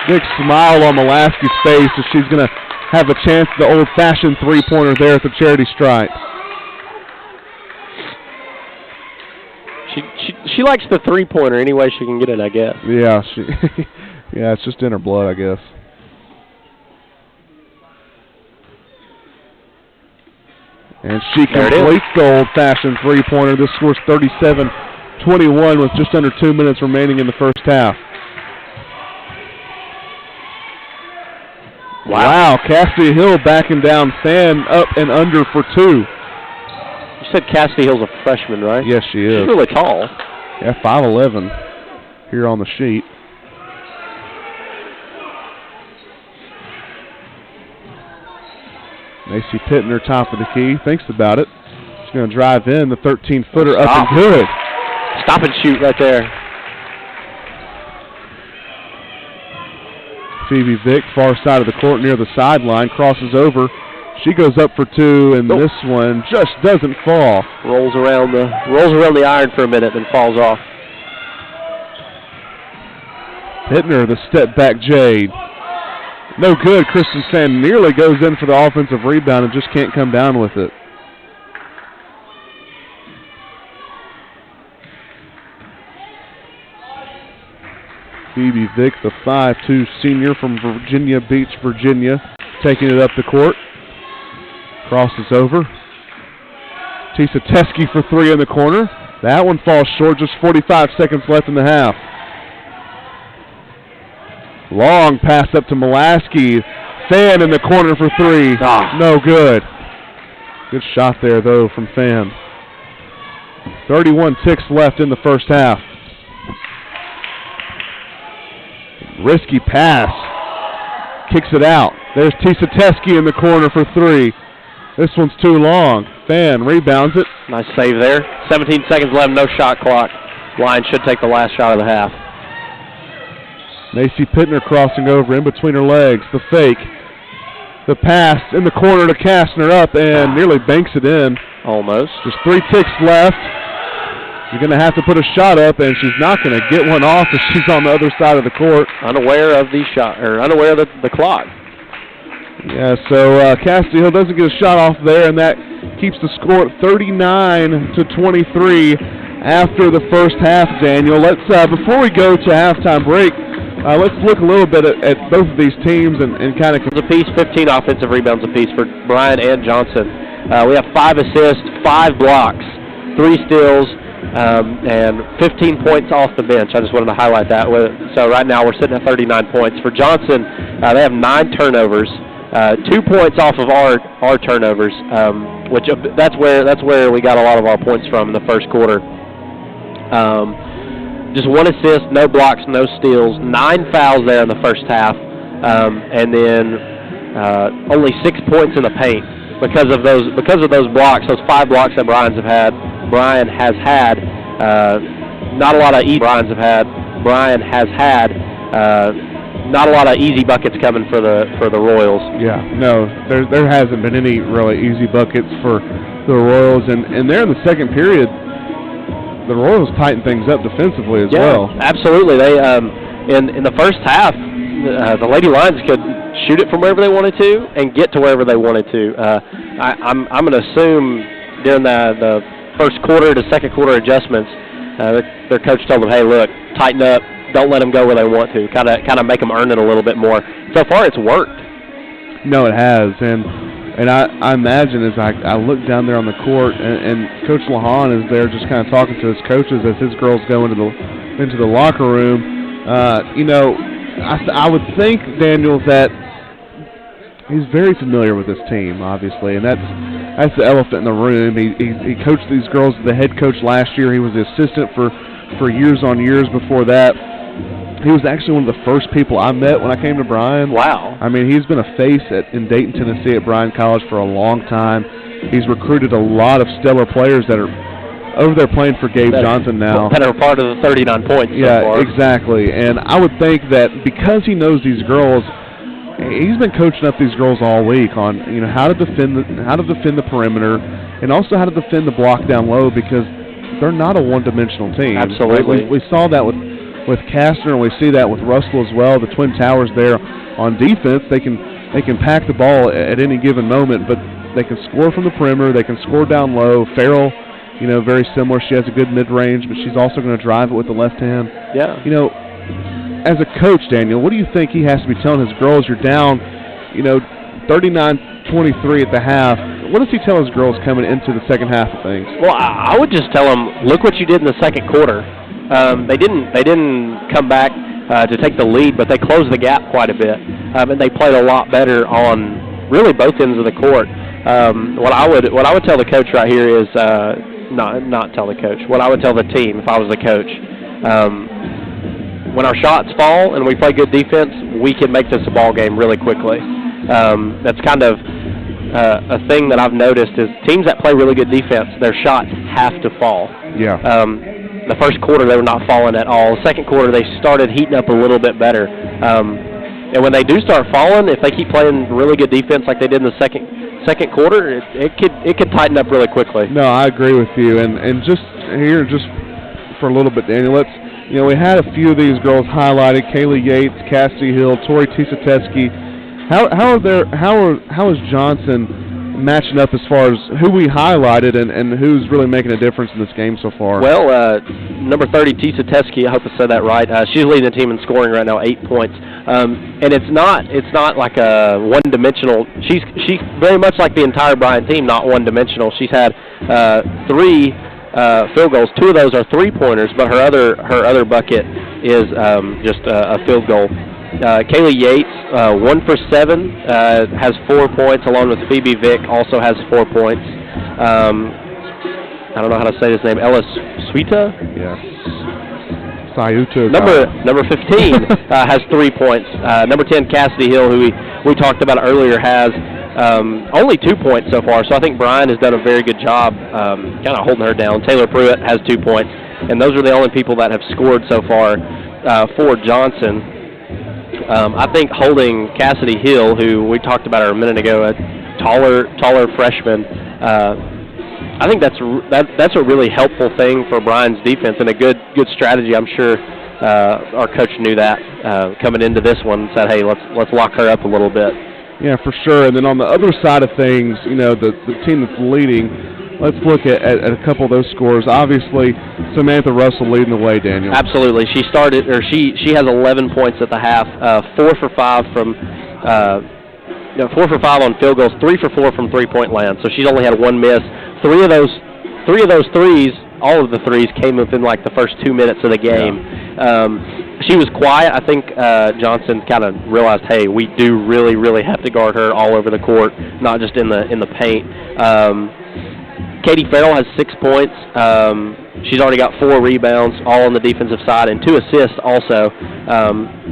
Big smile on Mulaski's face as she's going to have a chance at the old-fashioned three-pointer there at the charity stripe. She likes the three-pointer any way she can get it, I guess. Yeah, yeah, it's just in her blood, I guess. And she completes the old-fashioned three-pointer. This scores 37-21 with just under 2 minutes remaining in the first half. Wow, Cassidy Hill backing down Fan up and under for two. You said Cassidy Hill's a freshman, right? Yes, she is. She's really tall. Yeah, 5'11" here on the sheet. Macy Pittner, top of the key, thinks about it. She's going to drive in the 13-footer up and good. Stop and shoot right there. Phoebe Vick, far side of the court near the sideline, crosses over. She goes up for two, and this one just doesn't fall. Rolls around the iron for a minute, then falls off. Pittner, the step back Jade. No good. Kristen Fan nearly goes in for the offensive rebound and just can't come down with it. Phoebe Vick, the 5'2" senior from Virginia Beach, Virginia, taking it up the court. Crosses over. Tisa Teskey for three in the corner. That one falls short, just 45 seconds left in the half. Long pass up to Mulaski. Fan in the corner for three. No good. Good shot there, though, from Fan. 31 ticks left in the first half. Risky pass. Kicks it out. There's Tisa Teskey in the corner for three. This one's too long. Fan rebounds it. Nice save there. 17 seconds left, no shot clock. Line should take the last shot of the half. Macy Pittner crossing over in between her legs. The fake. The pass in the corner to Kastner up and nearly banks it in. Almost. There's 3 ticks left. You're going to have to put a shot up, and she's not going to get one off if she's on the other side of the court. Unaware of the shot, or unaware of the clock. Yeah, so Cassidy Hill doesn't get a shot off there, and that keeps the score at 39-23 after the first half, Daniel. Let's before we go to halftime break, let's look a little bit at both of these teams and kind of apiece, 15 offensive rebounds apiece for Bryan and Johnson. We have 5 assists, 5 blocks, 3 steals, and 15 points off the bench. I just wanted to highlight that. So right now we're sitting at 39 points. For Johnson, they have 9 turnovers, 2 points off of our turnovers, which that's where we got a lot of our points from in the first quarter. Just 1 assist, no blocks, no steals, 9 fouls there in the first half, and then only 6 points in the paint because of those blocks, those 5 blocks that Bryan has had. Not a lot of Bryan has had not a lot of easy buckets coming for the Royals. Yeah, no, there hasn't been any really easy buckets for the Royals, and there in the second period, the Royals tightened things up defensively as well. Absolutely. They in the first half, the Lady Lions could shoot it from wherever they wanted to and get to wherever they wanted to. I'm going to assume during the first quarter to second quarter adjustments, their coach told them, "Hey, look, tighten up. Don't let them go where they want to. Kind of make them earn it a little bit more." So far, it's worked. No, it has, and I imagine as I look down there on the court, and Coach Lahan is there just kind of talking to his coaches as his girls go into the locker room. I would think, Daniel, that he's very familiar with this team, obviously, and that's the elephant in the room. He coached these girls as the head coach last year. He was the assistant for years on years before that. He was actually one of the first people I met when I came to Bryan. Wow. I mean, he's been a face in Dayton, Tennessee at Bryan College for a long time. He's recruited a lot of stellar players that are over there playing for Gabe Johnson now. Better part of the 39 points so far. Exactly. And I would think that because he knows these girls, he's been coaching up these girls all week on how to defend the perimeter and also how to defend the block down low, because they're not a one-dimensional team. Absolutely. We saw that with Kastner, and we see that with Russell as well. The Twin Towers there on defense, they can pack the ball at any given moment, but they can score from the perimeter. They can score down low. Farrell, very similar. She has a good mid-range, but she's also going to drive it with the left hand. Yeah. As a coach, Daniel, what do you think he has to be telling his girls? You're down, 39-23 at the half. What does he tell his girls coming into the second half of things? Well, I would just tell them, look what you did in the second quarter. They didn't come back to take the lead, but they closed the gap quite a bit, and they played a lot better on really both ends of the court. What I would tell the coach right here is not tell the coach. What I would tell the team if I was the coach, when our shots fall and we play good defense, we can make this a ball game really quickly. That's kind of a thing that I've noticed is teams that play really good defense, their shots have to fall. Yeah. The first quarter they were not falling at all. The second quarter they started heating up a little bit better. And when they do start falling, if they keep playing really good defense like they did in the second quarter, it could tighten up really quickly. No, I agree with you. And just for a little bit, Daniel, we had a few of these girls highlighted: Kaylee Yates, Cassidy Hill, Tori Tisateski. How is Johnson matching up as far as who we highlighted and who's really making a difference in this game so far? Well, number 30, Tisateski, I hope I said that right. She's leading the team in scoring right now, 8 points. And it's not like a one-dimensional. She's very much like the entire Bryan team, not one-dimensional. She's had 3 field goals. 2 of those are three-pointers, but her other bucket is just a field goal. Kaylee Yates, 1 for 7, has 4 points, along with Phoebe Vick, also has 4 points. I don't know how to say his name. Ellis Suita? Yeah. Sayuta. Number 15 has 3 points. Number 10, Cassidy Hill, who we talked about earlier, has only 2 points so far. So I think Bryan has done a very good job kind of holding her down. Taylor Pruitt has 2 points. And those are the only people that have scored so far for Johnson. I think holding Cassidy Hill, who we talked about her a minute ago, a taller freshman, I think that's a really helpful thing for Bryan's defense and a good strategy. I'm sure our coach knew that coming into this one and said, hey, let's lock her up a little bit. Yeah, for sure. And then on the other side of things, the team that's leading, let's look at a couple of those scores. Obviously, Samantha Russell leading the way, Daniel. Absolutely. She has 11 points at the half, 4 for 5 from 4 for 5 on field goals, 3 for 4 from three-point land. So she's only had 1 miss. Three of those threes, all of the threes came within like the first 2 minutes of the game. Yeah. She was quiet. I think Johnson kind of realized, hey, we do really, really have to guard her all over the court, not just in the paint. Katie Farrell has 6 points. She's already got 4 rebounds, all on the defensive side, and 2 assists also.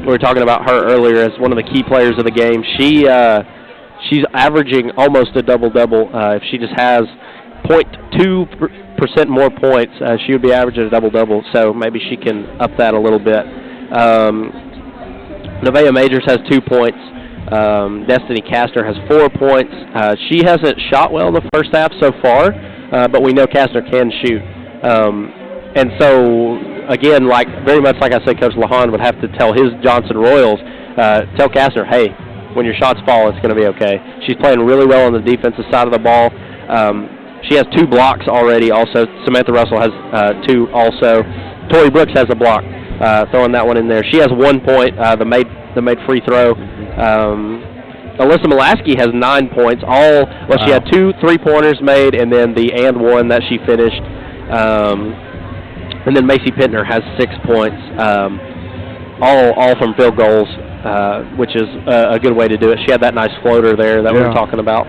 We were talking about her earlier as one of the key players of the game. She's averaging almost a double-double. If she just has 0.2% more points, she would be averaging a double-double, so maybe she can up that a little bit. Nevaeh Majors has 2 points. Destiny Kastner has 4 points. She hasn't shot well in the first half so far, but we know Kastner can shoot. And so, again, very much like I said, Coach Lahan would have to tell his Johnson Royals, tell Kastner, hey, when your shots fall, it's going to be okay. She's playing really well on the defensive side of the ball. She has 2 blocks already also. Samantha Russell has 2 also. Tori Brooks has a block, throwing that one in there. She has 1 point, the made free throw. Alyssa Mulaski has 9 points. She had 2 3-pointers made, and then the and one that she finished. And then Macy Pittner has 6 points, all from field goals, which is a good way to do it. She had that nice floater there that we were talking about.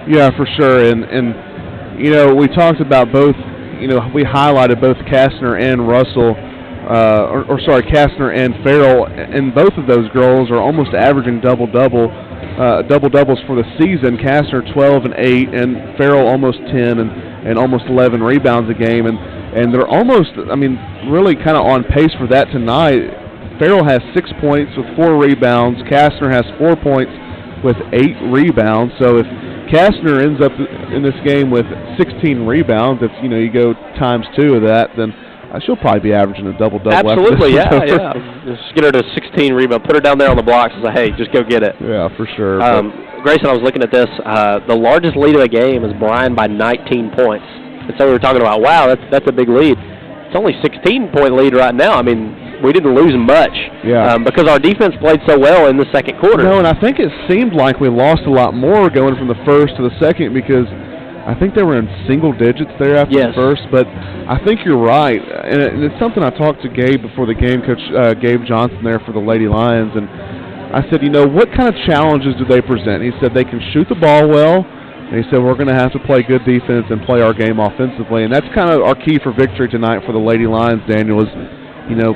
Yeah, for sure. And we talked about both. We highlighted both Kastner and Russell. Kastner and Farrell, and both of those girls are almost averaging double-doubles for the season. Kastner 12 and 8, and Farrell almost 10 and almost 11 rebounds a game. And And they're almost, I mean, really kind of on pace for that tonight. Farrell has 6 points with 4 rebounds. Kastner has 4 points with 8 rebounds. So if Kastner ends up in this game with 16 rebounds, if you go times 2 of that, then she'll probably be averaging a double-double. Absolutely, yeah. Just get her to 16 rebound. Put her down there on the blocks and say, hey, just go get it. Yeah, for sure. Grayson, I was looking at this. The largest lead of the game is Bryan by 19 points. And so we were talking about, wow, that's a big lead. It's only 16-point lead right now. I mean, we didn't lose much because our defense played so well in the second quarter. No, and I think it seemed like we lost a lot more going from the first to the second because I think they were in single digits there after the first. But I think you're right. And it's something I talked to Gabe before the game, Coach Gabe Johnson there for the Lady Lions. And I said, what kind of challenges do they present? He said they can shoot the ball well. And he said, we're going to have to play good defense and play our game offensively. And that's kind of our key for victory tonight for the Lady Lions, Daniel, is,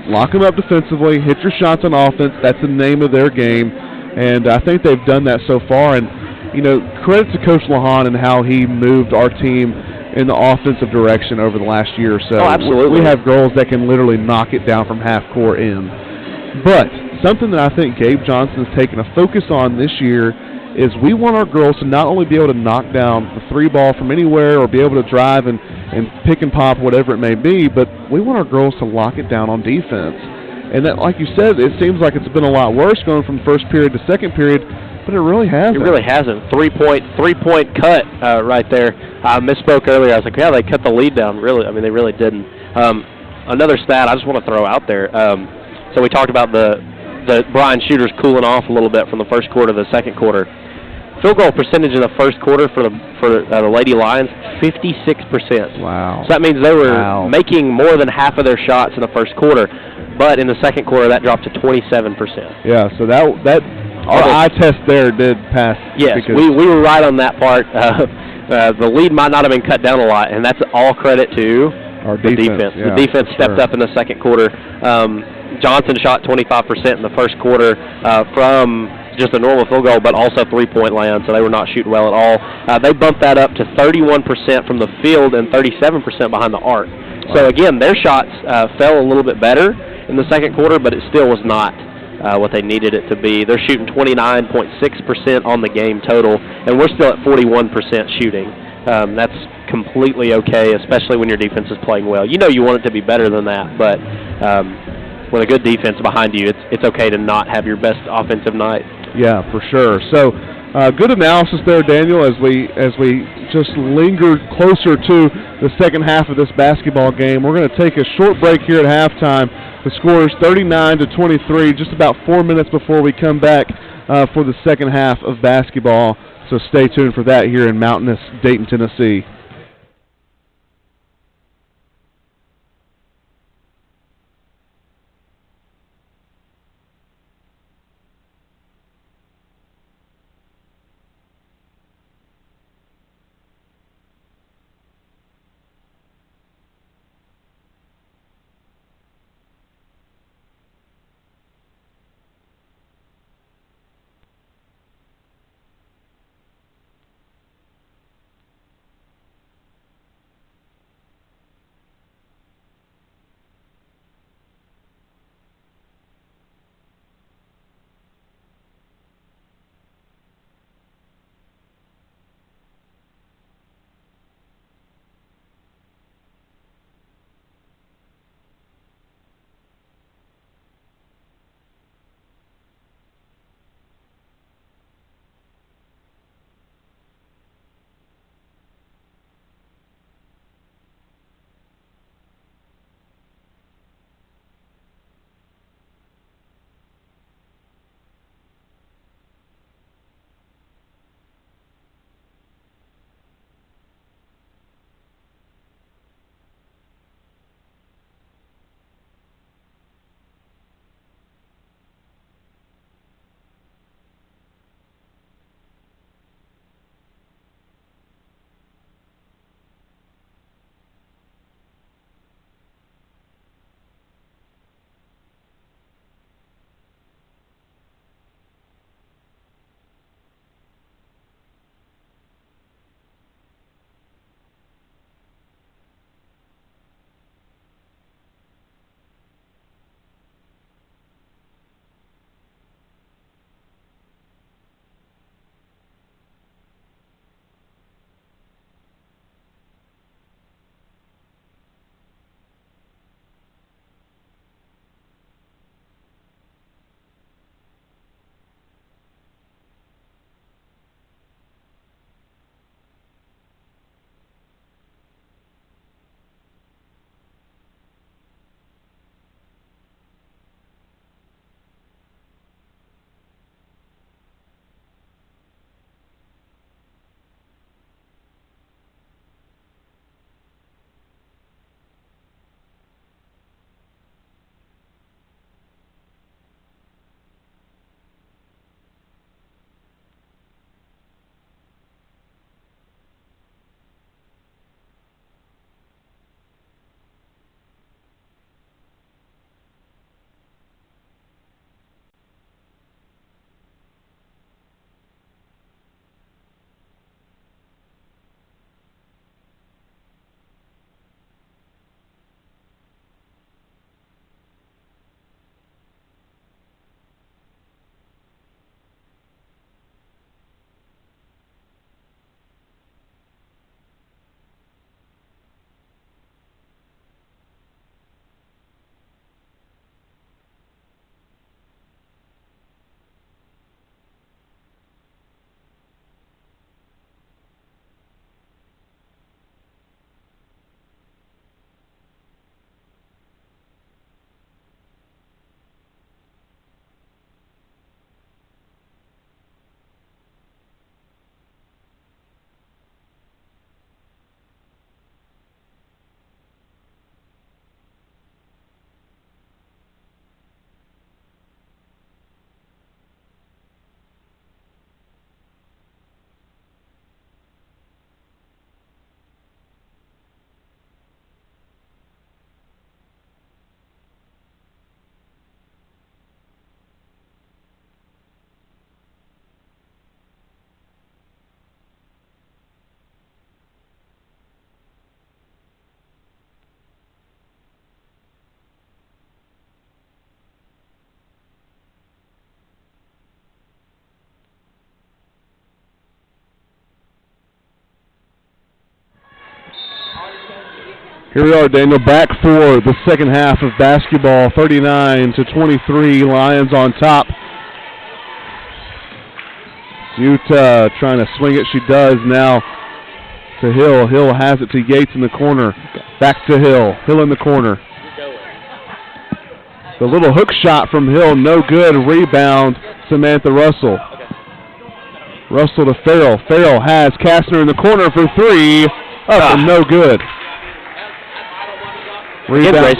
lock them up defensively, hit your shots on offense. That's the name of their game. And I think they've done that so far. And, credit to Coach Lahan and how he moved our team in the offensive direction over the last year or so. Oh, absolutely. We have girls that can literally knock it down from half court in. But something that I think Gabe Johnson has taken a focus on this year is we want our girls to not only be able to knock down the 3-ball from anywhere or be able to drive and pick and pop, whatever it may be, but we want our girls to lock it down on defense. And that, like you said, it seems like it's been a lot worse going from first period to second period, but it really hasn't. It really hasn't. Three-point cut right there. I misspoke earlier. I was like, yeah, they cut the lead down. Really, I mean, they really didn't. Another stat I just want to throw out there. So we talked about the Bryan shooters cooling off a little bit from the first quarter to the second quarter. Field goal percentage in the first quarter for the Lady Lions, 56%. Wow. So that means they were making more than half of their shots in the first quarter, but in the second quarter that dropped to 27%. Yeah, so that our eye test there did pass. Yes, we were right on that part. The lead might not have been cut down a lot, and that's all credit to our defense. Yeah, the defense stepped up in the second quarter. Johnson shot 25% in the first quarter from just a normal field goal, but also 3-point land, so they were not shooting well at all. They bumped that up to 31% from the field and 37% behind the arc. Wow. So, again, their shots fell a little bit better in the second quarter, but it still was not what they needed it to be. They're shooting 29.6% on the game total, and we're still at 41% shooting. That's completely okay, especially when your defense is playing well. You want it to be better than that, but with a good defense behind you, it's okay to not have your best offensive night. Yeah, for sure. So, good analysis there, Daniel, as we just linger closer to the second half of this basketball game. We're going to take a short break here at halftime. The score is 39-23, just about 4 minutes before we come back for the second half of basketball. So stay tuned for that here in mountainous Dayton, Tennessee. Here we are, Daniel, back for the second half of basketball. 39-23, Lions on top. Utah trying to swing it. She does now to Hill. Hill has it to Yates in the corner. Back to Hill. Hill in the corner. The little hook shot from Hill, no good. Rebound, Samantha Russell. Russell to Farrell. Farrell has Kastner in the corner for three. Up and no good. Rebound,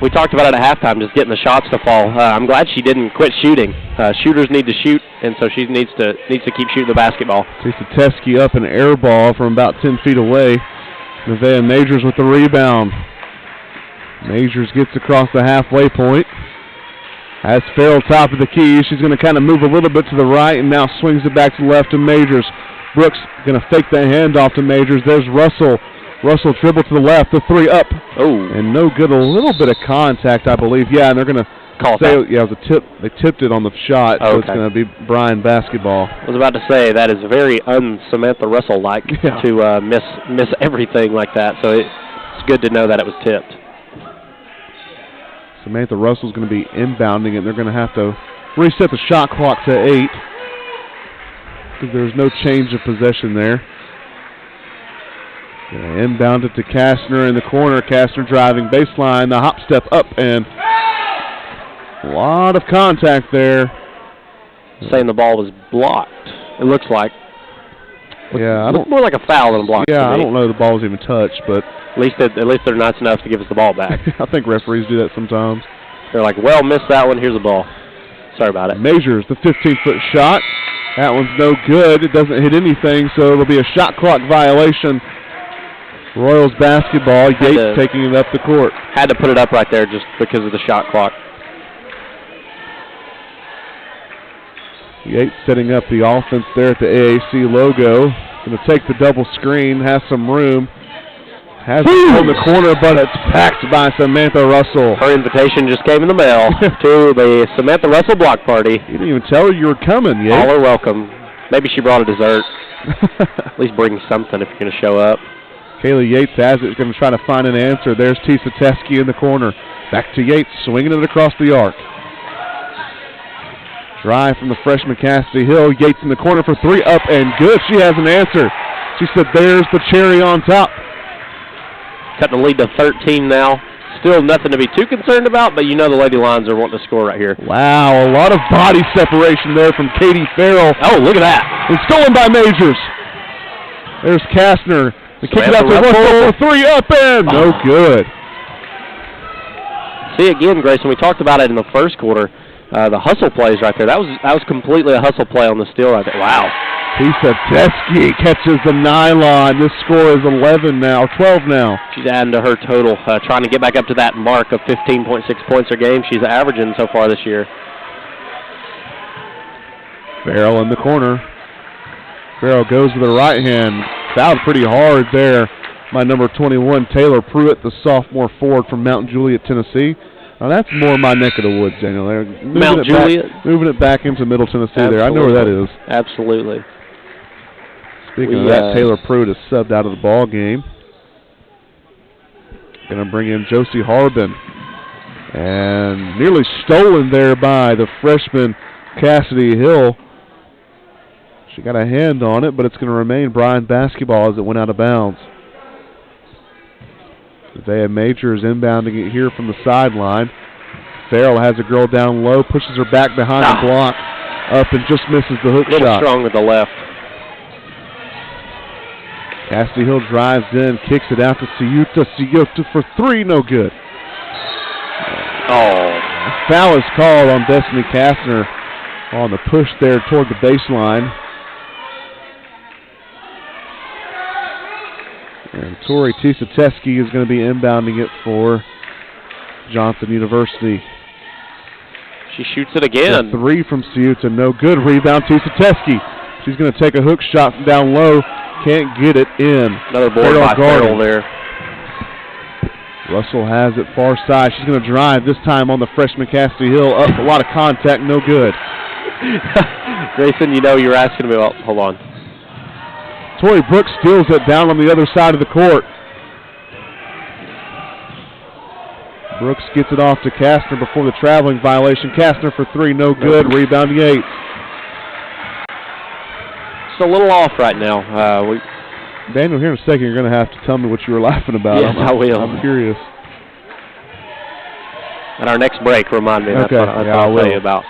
we talked about it at halftime, just getting the shots to fall. I'm glad she didn't quit shooting. Shooters need to shoot, and so she needs to keep shooting the basketball. Teske up an air ball from about 10 feet away. Nevaeh Majors with the rebound. Majors gets across the halfway point. Has Farrell top of the key. She's going to kind of move a little bit to the right and now swings it back to the left to Majors. Brooks going to fake that handoff to Majors. There's Russell. Russell dribble to the left. The three up. Oh. And no good. A little bit of contact, I believe. Yeah, and they're going to say, yeah, it was a tip. They tipped it on the shot, so it's going to be Bryan basketball. I was about to say, that is very un-Samantha Russell-like to miss everything like that, so it's good to know that it was tipped. Samantha Russell's going to be inbounding it. They're going to have to reset the shot clock to 8 because there's no change of possession there. Inbound it to Kastner in the corner. Kastner driving baseline. The hop step up and a lot of contact there. Saying the ball was blocked. It looks like. Yeah, it looks more like a foul than a block. Yeah, I don't know the ball was even touched, but at least they're nice enough to give us the ball back. I think referees do that sometimes. They're like, well, missed that one. Here's the ball. Sorry about it. Measures the 15-foot shot. That one's no good. It doesn't hit anything, so it'll be a shot clock violation. Royals basketball. Yates taking it up the court. Had to put it up right there just because of the shot clock. Yates setting up the offense there at the AAC logo. Going to take the double screen, has some room. Has it on the corner, but it's packed by Samantha Russell. Her invitation just came in the mail to the Samantha Russell block party. You didn't even tell her you were coming, Yates. All are welcome. Maybe she brought a dessert. At least bring something if you're going to show up. Kayla Yates has it, going to try to find an answer. There's Tisa Teske in the corner. Back to Yates, swinging it across the arc. Drive from the freshman Cassidy Hill. Yates in the corner for three, up and good. She has an answer. She said there's the cherry on top. Cutting the lead to 13 now. Still nothing to be too concerned about, but you know the Lady Lions are wanting to score right here. Wow, a lot of body separation there from Katie Farrell. Oh, look at that. It's stolen by Majors. There's Kastner. The kick it out to Russell. Three up and no good. See again, Grayson, we talked about it in the first quarter. The hustle plays right there. That was completely a hustle play on the steal right there. Wow. Tisa Teske catches the nylon. This score is 11 now, 12 now. She's adding to her total, trying to get back up to that mark of 15.6 points a game she's averaging so far this year. Farrell in the corner. Farrell goes to the right hand. Fouled pretty hard there by number 21, Taylor Pruitt, the sophomore forward from Mount Juliet, Tennessee. Now that's more my neck of the woods, Daniel. They're moving it back into Middle Tennessee. Absolutely. There, I know where that is. Absolutely. Speaking of that, Taylor Pruitt is subbed out of the ball game. Going to bring in Josie Harbin, and nearly stolen there by the freshman Cassidy Hill. She got a hand on it, but it's going to remain Bryan basketball as it went out of bounds. Nevaeh Majors inbounding it here from the sideline. Farrell has a girl down low, pushes her back behind the block, up and just misses the hook shot. Strong with the left. Cassidy Hill drives in, kicks it out to Ciuta. Ciuta for three, no good. Foul is called on Destiny Kastner on the push there toward the baseline. And Tori Tisa Teske is going to be inbounding it for Johnson University. She shoots it again. A three from Ciuta, no good. Rebound, Tisa Teske. She's going to take a hook shot from down low. Can't get it in. Another board by Farrell there. Russell has it far side. She's going to drive, this time on the freshman Cassidy Hill. Up, a lot of contact, no good. Grayson, you know you're asking me about, hold on. Tori Brooks steals it down on the other side of the court. Brooks gets it off to Kastner before the traveling violation. Kastner for three, no good. Rebound Yates. It's a little off right now. Daniel, here in a second, you're going to have to tell me what you were laughing about. Yes, I will. I'm curious. At our next break, remind me. Okay, That's what I'll tell you about.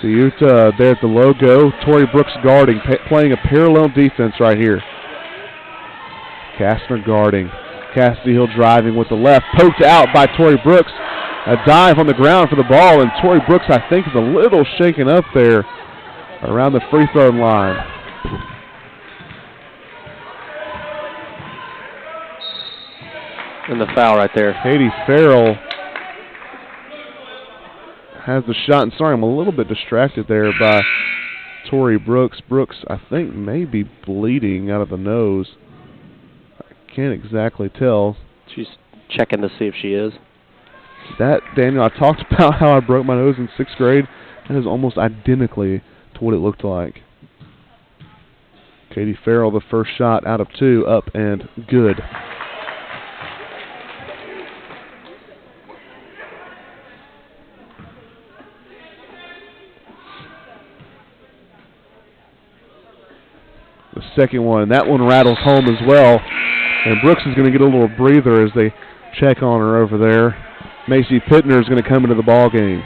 So Utah there at the logo. Tori Brooks guarding, playing a parallel defense right here. Kastner guarding. Cassidy Hill driving with the left. Poked out by Tori Brooks. A dive on the ground for the ball, and Tori Brooks, I think, is a little shaken up there around the free throw line. And the foul right there. Katie Farrell has the shot. And sorry, I'm a little bit distracted there by Tori Brooks. Brooks, I think, may be bleeding out of the nose. I can't exactly tell. She's checking to see if she is. That, Daniel, I talked about how I broke my nose in 6th grade. That is almost identically to what it looked like. Katie Farrell, the first shot out of 2, up and good. The second one, that one rattles home as well. And Brooks is going to get a little breather as they check on her over there. Macy Pittner is going to come into the ball game.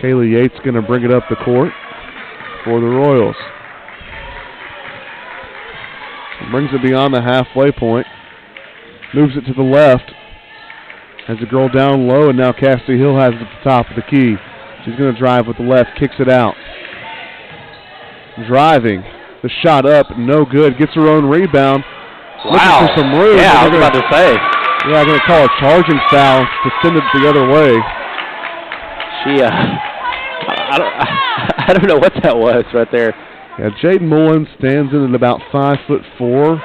Kaylee Yates going to bring it up the court for the Royals. Brings it beyond the halfway point. Moves it to the left. Has a girl down low, and now Cassidy Hill has it at the top of the key. She's going to drive with the left, kicks it out. Driving. The shot up, no good. Gets her own rebound. Wow. Looking for some room. Yeah, I was about to say. Yeah, I'm going to call a charging foul to send it the other way. She, I don't know what that was right there. Yeah, Jaden Mullins stands in at about 5'4",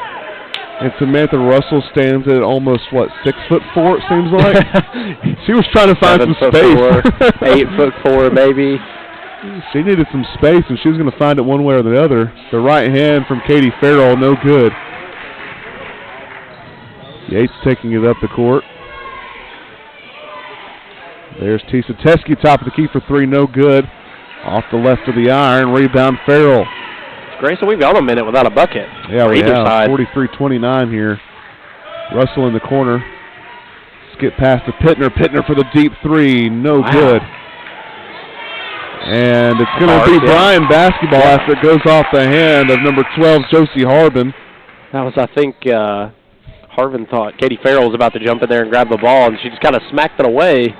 and Samantha Russell stands at almost, 6'4", it seems like? She was trying to find some space. 8'4", maybe. She needed some space, and she was going to find it one way or the other. The right hand from Katie Farrell, no good. Yates taking it up the court. There's Tisa Teskey, top of the key for 3, no good. Off the left of the iron, rebound Farrell. Grayson, we've gone a minute without a bucket. Yeah, we either have. side. 43-29 here. Russell in the corner. Skip pass to Pittner. Pittner for the deep 3, no good. And it's going to be Bryan basketball after it goes off the hand of number 12, Josie Harbin. That was, I think, Harvin thought Katie Farrell was about to jump in there and grab the ball, and she just kind of smacked it away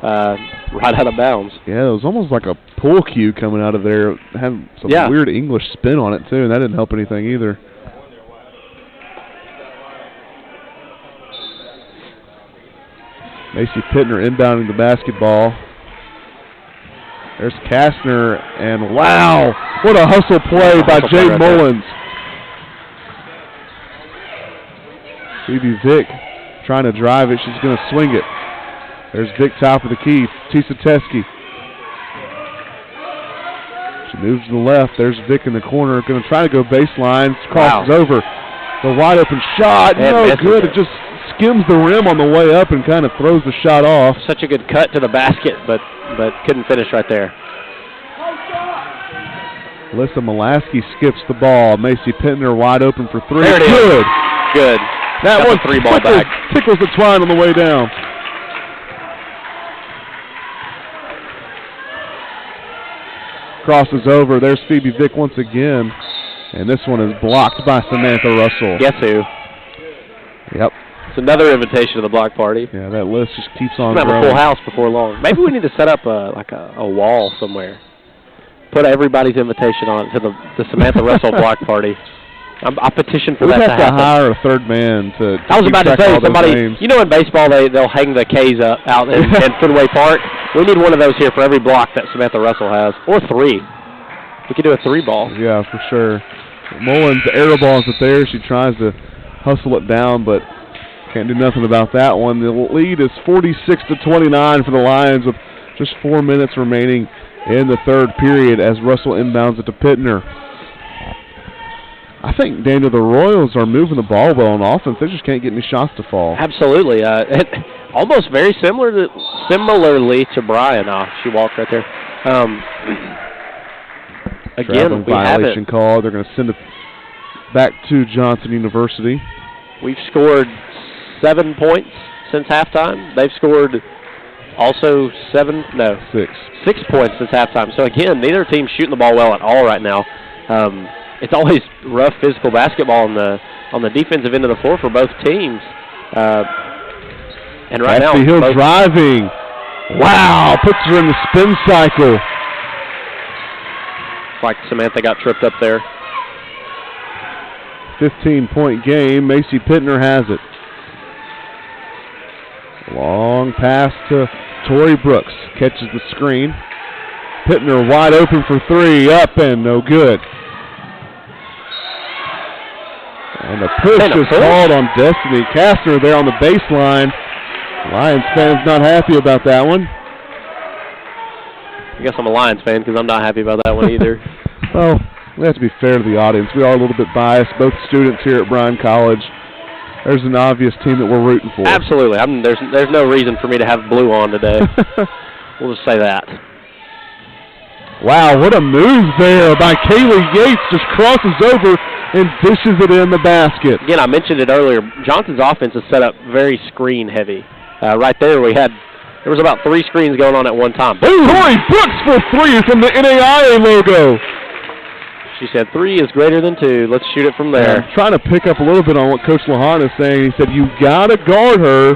right out of bounds. Yeah, it was almost like a pool cue coming out of there. It had some weird English spin on it, too, and that didn't help anything either. Macy Pittner inbounding the basketball. There's Kastner, and wow, what a hustle play by Jade Mullins. Phoebe Vick trying to drive it. She's going to swing it. There's Vick, top of the key. Tisa Teskey. She moves to the left. There's Vick in the corner. Going to try to go baseline. Crosses over. The wide open shot. No good. It just skims the rim on the way up and kind of throws the shot off. Such a good cut to the basket, but couldn't finish right there. Alyssa Molaski skips the ball. Macy Pittner wide open for 3. There it is. Good. That one tickles the twine on the way down. Crosses over. There's Phoebe Vick once again. And this one is blocked by Samantha Russell. Guess who? Yep. It's another invitation to the block party. Yeah, that list just keeps on growing. Have a full house before long. Maybe we need to set up a wall somewhere. Put everybody's invitation on it to the Samantha Russell block party. I petition for that to happen. We have to hire a third man to I was about to say, somebody, names. You know in baseball they'll hang the K's out in Fenway Park? We need one of those here for every block that Samantha Russell has. Or 3. We could do a 3-ball. Yeah, for sure. Mullins, air balls it there. She tries to hustle it down, but can't do nothing about that one. The lead is 46-29 for the Lions with just 4 minutes remaining in the third period as Russell inbounds it to Pittner. I think, Daniel, the Royals are moving the ball well on offense. They just can't get any shots to fall. Absolutely. Almost very similarly to Bryan. Oh, she walked right there. Again, we violation call. They're going to send it back to Johnson University. We've scored 7 points since halftime. They've scored also 6 points since halftime. So, again, neither team's shooting the ball well at all right now. It's always rough physical basketball on the defensive end of the floor for both teams. And right now, Hill driving. Wow, puts her in the spin cycle. Like Samantha got tripped up there. 15-point game. Macy Pittner has it. Long pass to Tori Brooks. Catches the screen. Pittner wide open for three. Up and no good. And the push is called on Destiny Kastner there on the baseline. Lions fans not happy about that one. I guess I'm a Lions fan because I'm not happy about that one either. Well, we have to be fair to the audience. We are a little bit biased, both students here at Bryan College. There's an obvious team that we're rooting for. Absolutely. There's no reason for me to have blue on today. We'll just say that. Wow, what a move there by Kaylee Yates. Just crosses over and dishes it in the basket. Again, I mentioned it earlier. Johnson's offense is set up very screen heavy. Right there, there was about 3 screens going on at one time. Tori Brooks for three from the NAIA logo. She said 3 is greater than 2. Let's shoot it from there. I'm trying to pick up a little bit on what Coach Lahan is saying. He said, you got to guard her.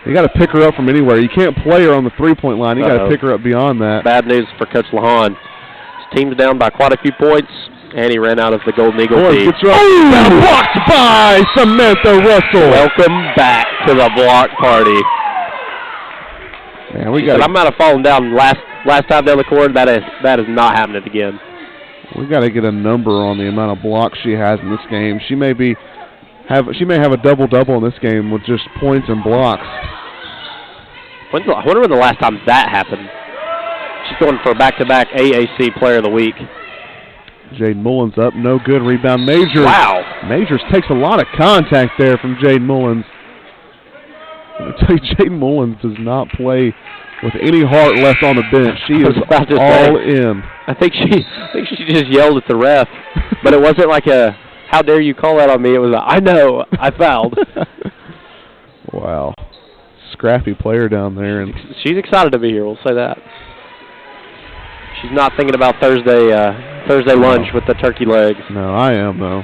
You got to pick her up from anywhere. You can't play her on the three-point line. You got to pick her up beyond that. Bad news for Coach Lahan. His team's down by quite a few points, and he ran out of the Golden Eagle feed. Blocked by Samantha Russell. Welcome back to the block party. Man, I might have fallen down last time down the court. That is not happening again. We got to get a number on the amount of blocks she has in this game. She may have a double-double in this game with just points and blocks. I wonder when the last time that happened. She's going for a back-to-back AAC Player of the Week. Jade Mullins up, no good. Rebound, Majors. Wow. Majors takes a lot of contact there from Jade Mullins. I tell you, Jade Mullins does not play with any heart left on the bench. She is all in. I think she just yelled at the ref, but it wasn't like a "How dare you call that on me?" It was I know I fouled. Wow, scrappy player down there, and she's excited to be here. We'll say that. She's not thinking about Thursday lunch with the turkey legs. No, I am though.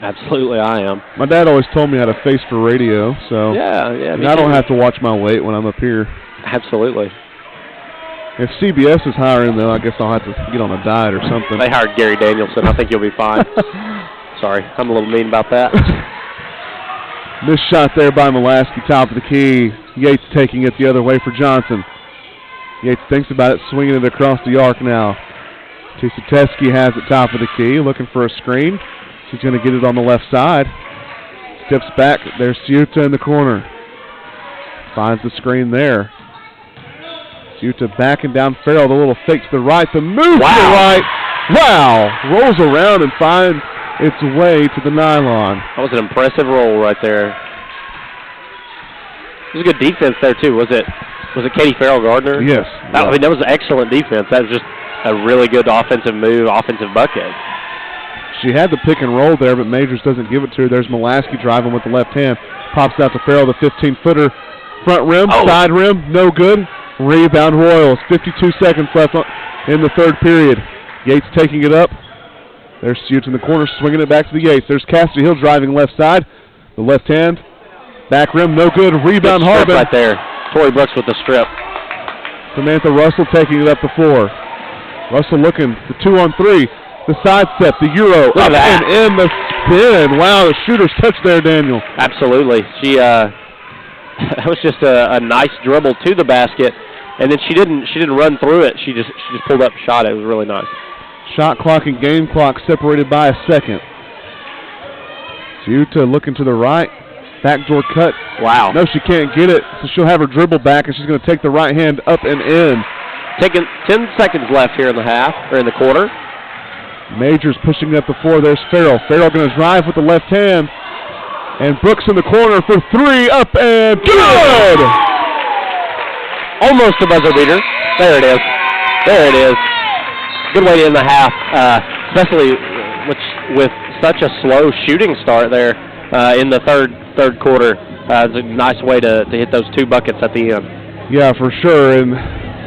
Absolutely, I am. My dad always told me I had a face for radio, so yeah. I don't have to watch my weight when I'm up here. Absolutely. If CBS is hiring, though, I guess I'll have to get on a diet or something. They hired Gary Danielson. I think you'll be fine. Sorry, I'm a little mean about that. Missed shot there by Mulaski, top of the key. Yates taking it the other way for Johnson. Yates thinks about it, swinging it across the arc now. Tisateski has it top of the key, looking for a screen. She's going to get it on the left side. Steps back. There's Ciuta in the corner. Finds the screen there. Ciuta backing down Farrell. The little fake to the right. The move to the right. Wow. Rolls around and finds its way to the nylon. That was an impressive roll right there. It was a good defense there, too. Was it Katie Farrell Gardner? Yes. I mean, that was excellent defense. That was just a really good offensive move, offensive bucket. She had the pick and roll there, but Majors doesn't give it to her. There's Mulaski driving with the left hand. Pops out to Farrell, the 15-footer. Front rim, side rim, no good. Rebound Royals. 52 seconds left in the third period. Yates taking it up. There's Ciuta in the corner, swinging it back to the Yates. There's Cassidy Hill driving left side. The left hand. Back rim, no good. Rebound Harbin. Right there. Tori Brooks with the strip. Samantha Russell taking it up the floor. Russell looking, the 2-on-3. The side step, the Euro, up and in the spin. Wow, the shooter's touch there, Daniel. Absolutely. She that was just a nice dribble to the basket, and then she didn't run through it. She just pulled up, shot it. It was really nice. Shot clock and game clock separated by a second. Ciuta looking to the right. Backdoor cut. Wow. No, she can't get it, so she'll have her dribble back, and she's going to take the right hand up and in. Taking 10 seconds left here in the half, or in the quarter. Majors pushing up the floor. There's Farrell. Farrell going to drive with the left hand. And Brooks in the corner for three. Up and good! Almost a buzzer beater. There it is. There it is. Good way to end the half, especially with such a slow shooting start there in the third quarter. It's a nice way to hit those two buckets at the end. Yeah, for sure. And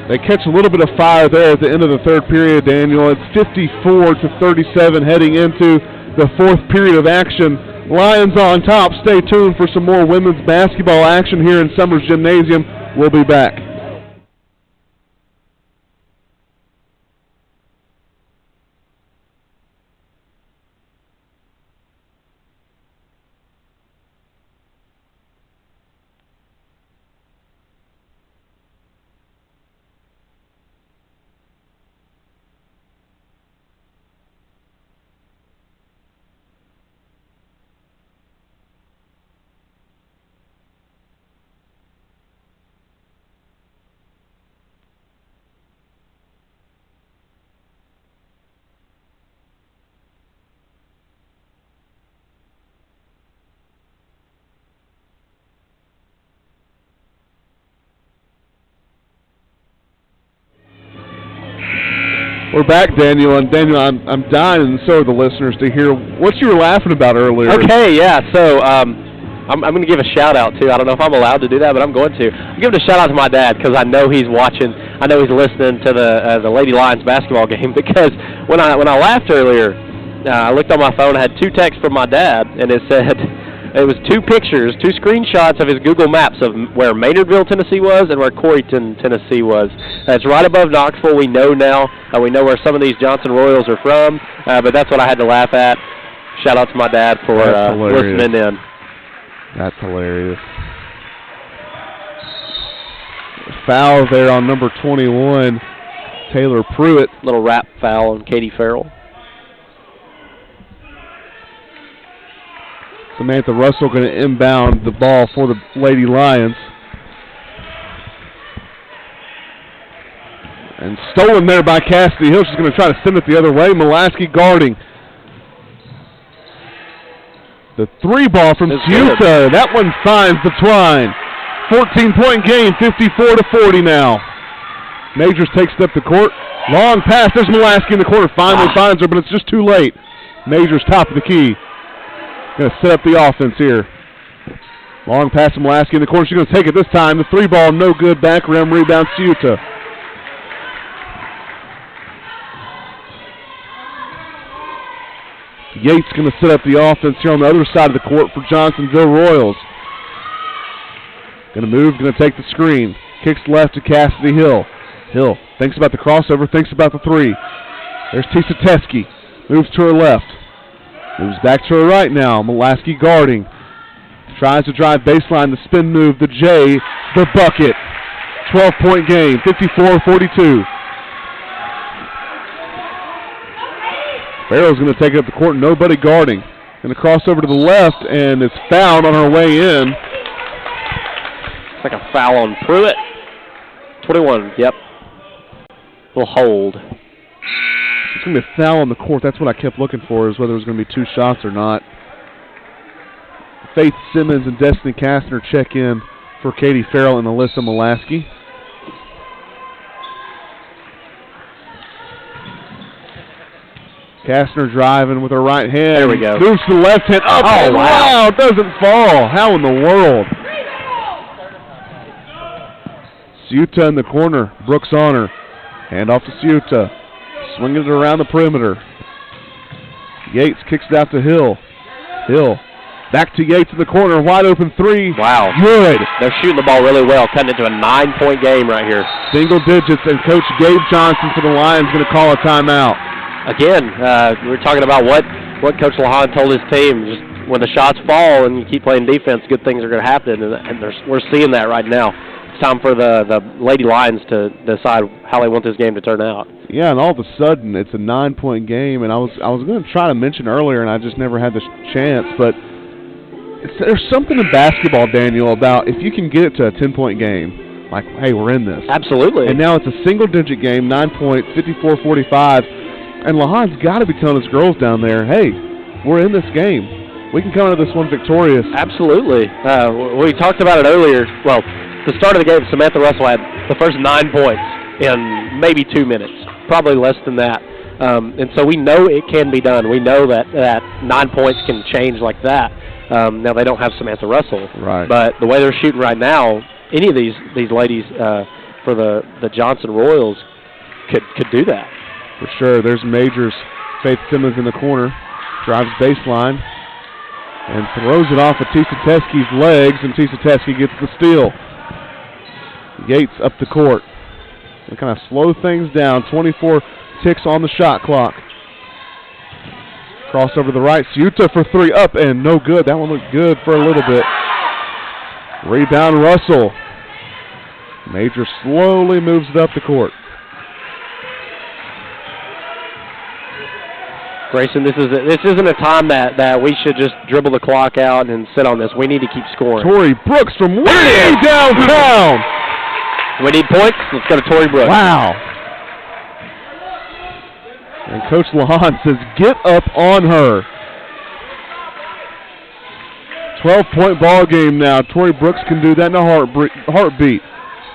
they catch a little bit of fire there at the end of the third period, Daniel. It's 54-37 heading into the fourth period of action. Lions on top. Stay tuned for some more women's basketball action here in Summers Gymnasium. We'll be back. We're back, Daniel, and Daniel, I'm dying, and so are the listeners, to hear what you were laughing about earlier. Okay, yeah. So I'm going to give a shout out too. I don't know if I'm allowed to do that, but I'm going to. I'm giving a shout out to my dad because I know he's watching. I know he's listening to the Lady Lions basketball game because when I laughed earlier, I looked on my phone. I had two texts from my dad, and it said. It was two pictures, two screenshots of his Google Maps of where Maynardville, Tennessee was and where Coreyton, Tennessee was. It's right above Knoxville. We know now. We know where some of these Johnson Royals are from, but that's what I had to laugh at. Shout out to my dad for listening in. That's hilarious. Foul there on number 21, Taylor Pruitt. Little rap foul on Katie Farrell. Samantha Russell going to inbound the ball for the Lady Lions. And stolen there by Cassidy Hill. She's going to try to send it the other way. Mulaski guarding. The three ball from Ceuta. That one finds the twine. 14-point game, 54-40 now. Majors takes it up the court. Long pass. There's Mulaski in the corner. Finally finds her, but it's just too late. Majors top of the key. Going to set up the offense here. Long pass from Mulaski in the corner. She's going to take it this time. The three ball, no good. Back rim rebound, Ceuta. Yates going to set up the offense here on the other side of the court for Johnsonville Royals. Going to move, going to take the screen. Kicks left to Cassidy Hill. Hill thinks about the crossover, thinks about the three. There's Tisa Teskey. Moves to her left. Moves back to her right now. Mulaski guarding. Tries to drive baseline. The spin move. The J. The bucket. 12-point game. 54-42. Farrell's going to take it up the court. Nobody guarding. Going to cross over to the left, and it's fouled on her way in. It's like a foul on Pruitt. 21, yep. Will hold. It's going to be a foul on the court. That's what I kept looking for, is whether it was going to be two shots or not. Faith Simmons and Destiny Kastner check in for Katie Farrell and Alyssa Mulaski. Kastner driving with her right hand. There we go. Moves to the left hand. Up and wow, it doesn't fall. How in the world? Ceuta in the corner. Brooks on her. Hand off to Ceuta. Swinging it around the perimeter. Yates kicks it out to Hill. Hill back to Yates in the corner. Wide open three. Wow. Good. They're shooting the ball really well. Cutting into a 9-point game right here. Single digits, and Coach Gabe Johnson for the Lions going to call a timeout. Again, we're talking about what Coach Lahan told his team. Just when the shots fall and you keep playing defense, good things are going to happen, and we're seeing that right now. It's time for the Lady Lions to decide how they want this game to turn out. Yeah, and all of a sudden it's a 9-point game, and I was going to try to mention earlier, and I just never had the chance, but there's something in basketball, Daniel, about if you can get it to a 10-point game, like, hey, we're in this. Absolutely. And now it's a single-digit game, 9 points, 54-45. And Lahan's got to be telling his girls down there, hey, we're in this game. We can come out of this one victorious. Absolutely. We talked about it earlier. Well, the start of the game, Samantha Russell had the first 9 points in maybe 2 minutes, probably less than that. And so we know it can be done. We know that 9 points can change like that. Now, they don't have Samantha Russell. Right. But the way they're shooting right now, any of these ladies for the Johnson Royals could do that. For sure. There's Majors. Faith Simmons in the corner. Drives baseline. And throws it off of Tisa Teskey's legs, and Tisa Teskey gets the steal. Yates up the court. They kind of slow things down. 24 ticks on the shot clock. Cross over to the right. Ciuta for three, up and no good. That one looked good for a little bit. Rebound Russell. Major slowly moves it up the court. Grayson, this isn't a time that we should just dribble the clock out and sit on this. We need to keep scoring. Tori Brooks from way downtown. We need points. Let's go to Tori Brooks. Wow. And Coach Lahan says, get up on her. 12-point ball game now. Tori Brooks can do that in a heartbeat.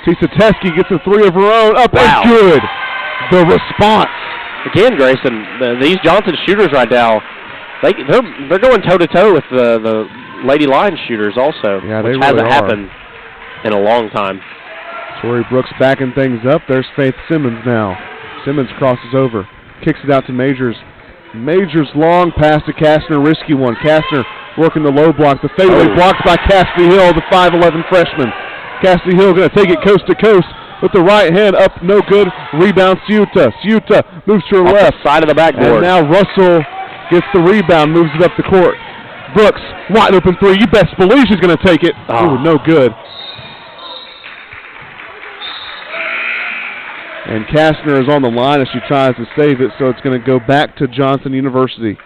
Tisa Teskey gets a three of her own. Up and good. The response. Again, Grayson, these Johnson shooters right now, they're going toe-to-toe with the Lady Lions shooters also, yeah, which really hasn't happened in a long time. Tori Brooks backing things up. There's Faith Simmons now. Simmons crosses over. Kicks it out to Majors. Majors long pass to Kastner, risky one. Kastner working the low block. The fadeaway blocked by Cassidy Hill, the 5'11 freshman. Cassidy Hill going to take it coast to coast with the right hand up, no good. Rebound Ciuta. Ciuta moves to her left. Side of the backboard. And now Russell gets the rebound, moves it up the court. Brooks, wide open three. You best believe she's going to take it. Oh, no good. And Kastner is on the line as she tries to save it, so it's going to go back to Johnson University.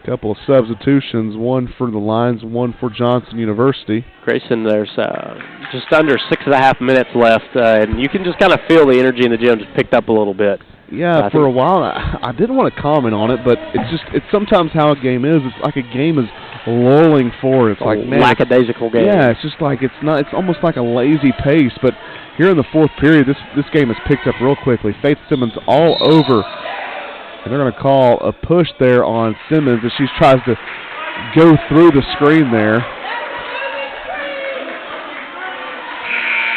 Couple of substitutions, one for the Lions, one for Johnson University. Grayson, there's just under 6.5 minutes left, and you can just kind of feel the energy in the gym just picked up a little bit. Yeah, for a while I didn't want to comment on it, but it's sometimes how a game is. It's like a game is lulling forward. It's like, man, lackadaisical game. Yeah, it's just like it's almost like a lazy pace. But here in the fourth period, this game has picked up real quickly. Faith Simmons all over. And they're going to call a push there on Simmons as she tries to go through the screen there.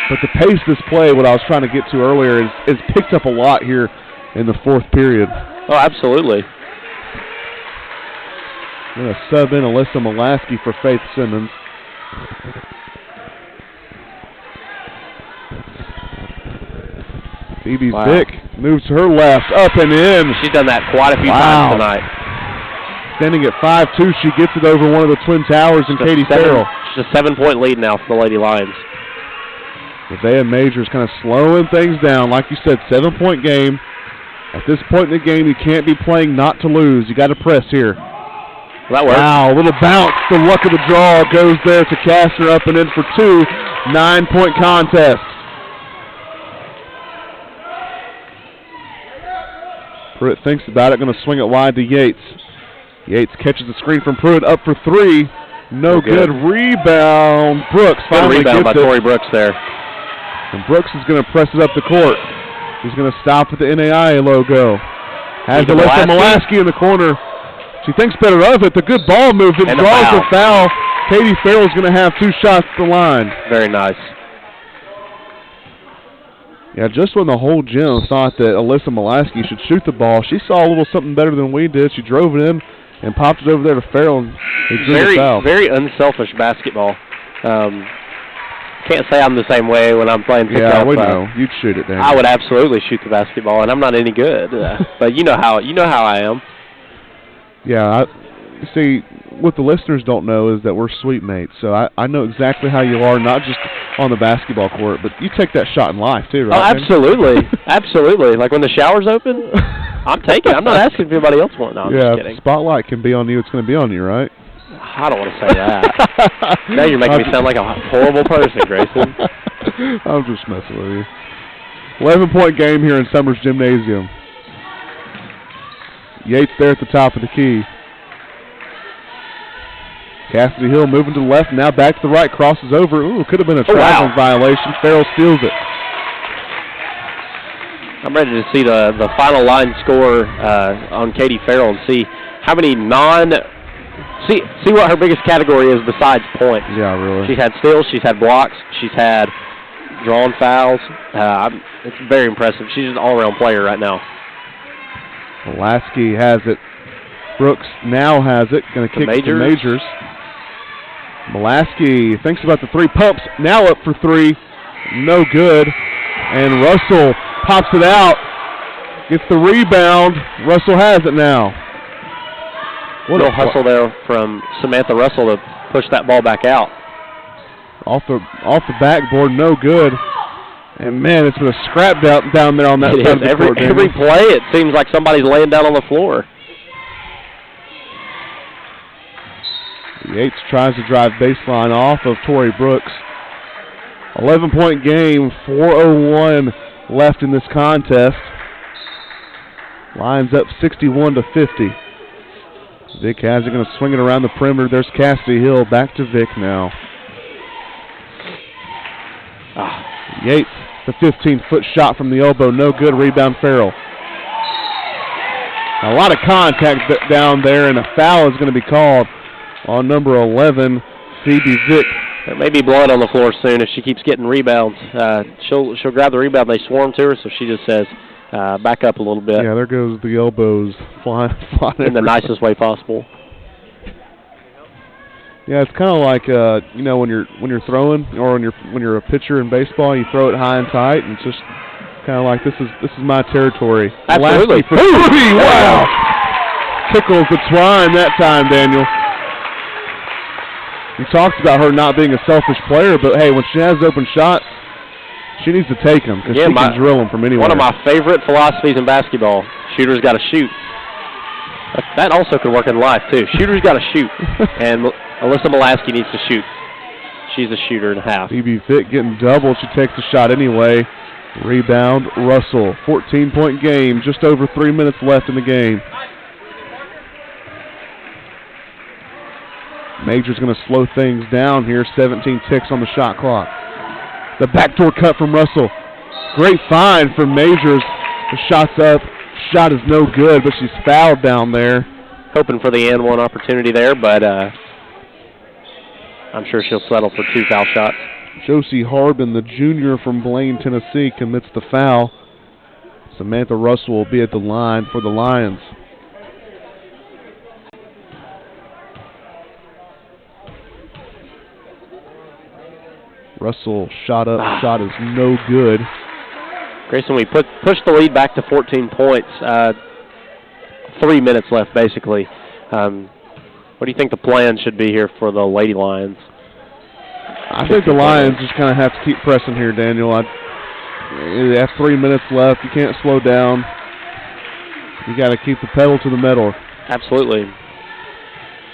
But the pace of this play, what I was trying to get to earlier, is picked up a lot here in the fourth period. Oh, absolutely. I'm going to sub in Alyssa Molaski for Faith Simmons. Phoebe Vick moves to her left, up and in. She's done that quite a few times tonight. Standing at 5'2", she gets it over one of the Twin Towers and Katie Farrell. It's a 7-point lead now for the Lady Lions. Nevaeh Majors kind of slowing things down. Like you said, 7-point game. At this point in the game, you can't be playing not to lose. You got to press here. That works. Wow, a little bounce. The luck of the draw goes there to Kastner, up and in for two. 9-point contest. Pruitt thinks about it, going to swing it wide to Yates. Yates catches the screen from Pruitt, up for three. No good. Rebound. Brooks finally rebound gets by it. Tori Brooks there. And Brooks is going to press it up the court. He's going to stop with the NAIA logo. Has Alyssa Molaski in the corner. She thinks better of it. The good ball movement draws a foul. Katie Farrell is going to have 2 shots at the line. Very nice. Yeah, just when the whole gym thought that Alyssa Molaski should shoot the ball, she saw a little something better than we did. She drove it in and popped it over there to Farrell. And very, very unselfish basketball. Can't say I'm the same way when I'm playing pickup. Yeah, we know. You'd shoot it down. I would absolutely shoot the basketball, and I'm not any good. But you know how I am. Yeah, see, what the listeners don't know is that we're sweet mates. So I know exactly how you are, not just on the basketball court, but you take that shot in life too, right? Oh, absolutely, absolutely. Like when the shower's open, I'm taking it. I'm not asking if anybody else wants. No, I'm just kidding. If the spotlight can be on you, it's going to be on you, right? I don't want to say that. Now you're making me sound like a horrible person, Grayson. I'm just messing with you. 11-point game here in Summers Gymnasium. Yates there at the top of the key. Cassidy Hill moving to the left, now back to the right, crosses over. Ooh, could have been a traveling violation. Farrell steals it. I'm ready to see the final line score on Katie Farrell and see how many see what her biggest category is besides points. Yeah, really. She's had steals, she's had blocks, she's had drawn fouls. It's very impressive. She's an all-around player right now. Pulaski has it. Brooks now has it. Going to kick it to Majors. Pulaski thinks about the three, pumps, now up for three. No good. And Russell pops it out. Gets the rebound. Russell has it now. What a hustle there from Samantha Russell to push that ball back out. Off the backboard, no good. And man, it's been a scrap down there on that side of the court. Every play, it seems like somebody's laying down on the floor. Yates tries to drive baseline off of Tori Brooks. 11-point game, 4:01 left in this contest. Lions up 61-50. Vic has it, going to swing it around the perimeter. There's Cassidy Hill, back to Vic now. Yates, the 15-foot shot from the elbow, no good. Rebound Farrell. A lot of contact down there, and a foul is going to be called on number 11, Phoebe Vick. There may be blood on the floor soon if she keeps getting rebounds. She'll grab the rebound. They swarm to her, so she just says, back up a little bit. Yeah, there goes the elbows flying in the nicest way possible. Yeah, it's kind of like you know, when you're throwing, or when you're a pitcher in baseball, you throw it high and tight, and it's just kind of like this is my territory. Absolutely. Wow! Tickles the twine that time, Daniel. He talks about her not being a selfish player, but hey, when she has open shots, she needs to take them because she can drill them from anywhere. One of my favorite philosophies in basketball: shooters got to shoot. That also could work in life too. Shooters got to shoot, and Alyssa Mulaski needs to shoot. She's a shooter and a half. Phoebe Fitt getting doubled. She takes the shot anyway. Rebound Russell. 14-point game. Just over 3 minutes left in the game. Major's going to slow things down here. 17 ticks on the shot clock. The backdoor cut from Russell. Great find from Majors. The shot's up. Shot is no good, but she's fouled down there. Hoping for the and one opportunity there, but I'm sure she'll settle for 2 foul shots. Josie Harbin, the junior from Blaine, Tennessee, commits the foul. Samantha Russell will be at the line for the Lions. Russell shot up, shot is no good. Grayson, we pushed the lead back to 14 points. 3 minutes left, basically. What do you think the plan should be here for the Lady Lions? I think the Lions just kind of have to keep pressing here, Daniel. They have 3 minutes left. You can't slow down. You got to keep the pedal to the metal. Absolutely.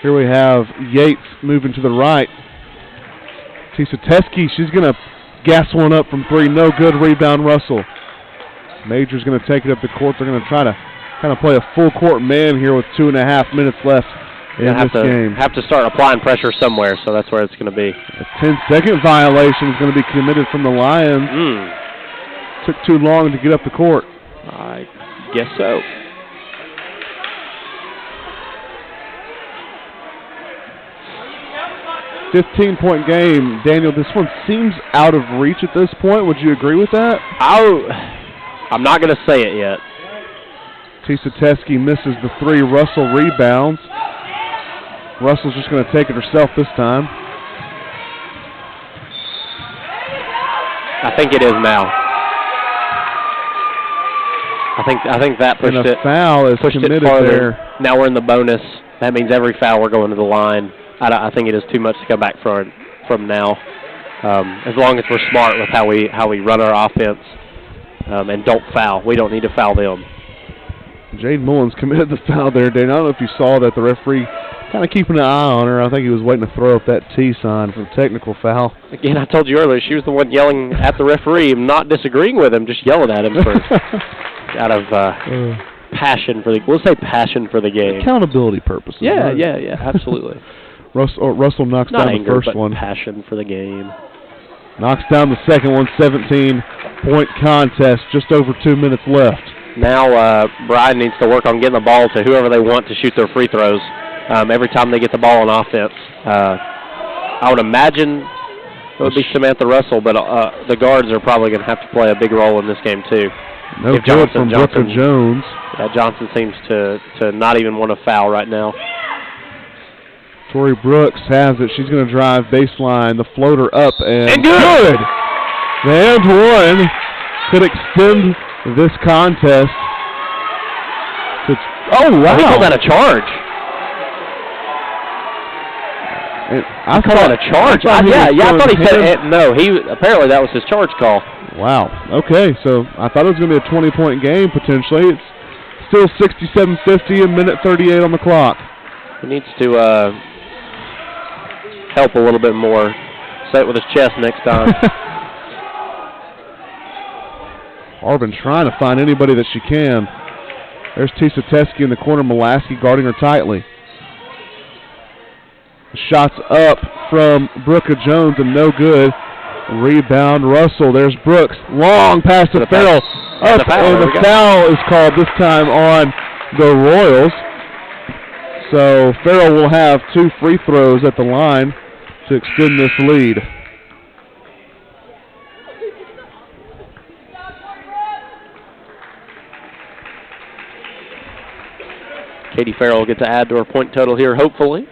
Here we have Yates moving to the right. Tisa Teskey, she's going to gas one up from 3. No good. Rebound Russell. Major's going to take it up the court. They're going to try to kind of play a full court man here with 2.5 minutes left in this game. Have to start applying pressure somewhere, so that's where it's going to be. A 10-second violation is going to be committed from the Lions. Took too long to get up the court. I guess so. .5 game. Daniel, this one seems out of reach at this point. Would you agree with that? I'm not going to say it yet. Tisa Teskey misses the 3. Russell rebounds. Russell's just going to take it herself this time. I think it is now. I think that pushed it. Foul is committed there. Now we're in the bonus. That means every foul we're going to the line. I think it is too much to come back from now. As long as we're smart with how we run our offense and don't foul. We don't need to foul them. Jade Mullins committed the foul there, Dan. I don't know if you saw that. The referee kind of keeping an eye on her. I think he was waiting to throw up that T sign for the technical foul. Again, I told you earlier, she was the one yelling at the referee, not disagreeing with him, just yelling at him for out of passion for the. We'll say passion for the game. Accountability purposes. Yeah, right? yeah, absolutely. Russell knocks not down anger, the first but one. Passion for the game. Knocks down the second one. 17-point contest. Just over 2 minutes left. Now Bryan needs to work on getting the ball to whoever they want to shoot their free throws. Every time they get the ball on offense, I would imagine it would be Samantha Russell, but the guards are probably going to have to play a big role in this game too. No good from Brooker Jones. Johnson seems to not even want to foul right now. Tori Brooks has it. She's going to drive baseline. The floater up and good! The and one could extend this contest. Oh, wow. He called that a charge. I called that a charge. I thought he said no. Apparently that was his charge call. Wow. Okay, so I thought it was going to be a 20-point game potentially. It's still 67-50, a minute 38 on the clock. He needs to help a little bit more. Say it with his chest next time. Harbin trying to find anybody that she can. There's Tisa Teskey in the corner. Mulaski guarding her tightly. Shots up from Brooker Jones and no good. Rebound Russell. There's Brooks. Long pass to Farrell. Up, and the foul is called this time on the Royals. So Farrell will have 2 free throws at the line to extend this lead. Katie Farrell will get to add to her point total here, hopefully.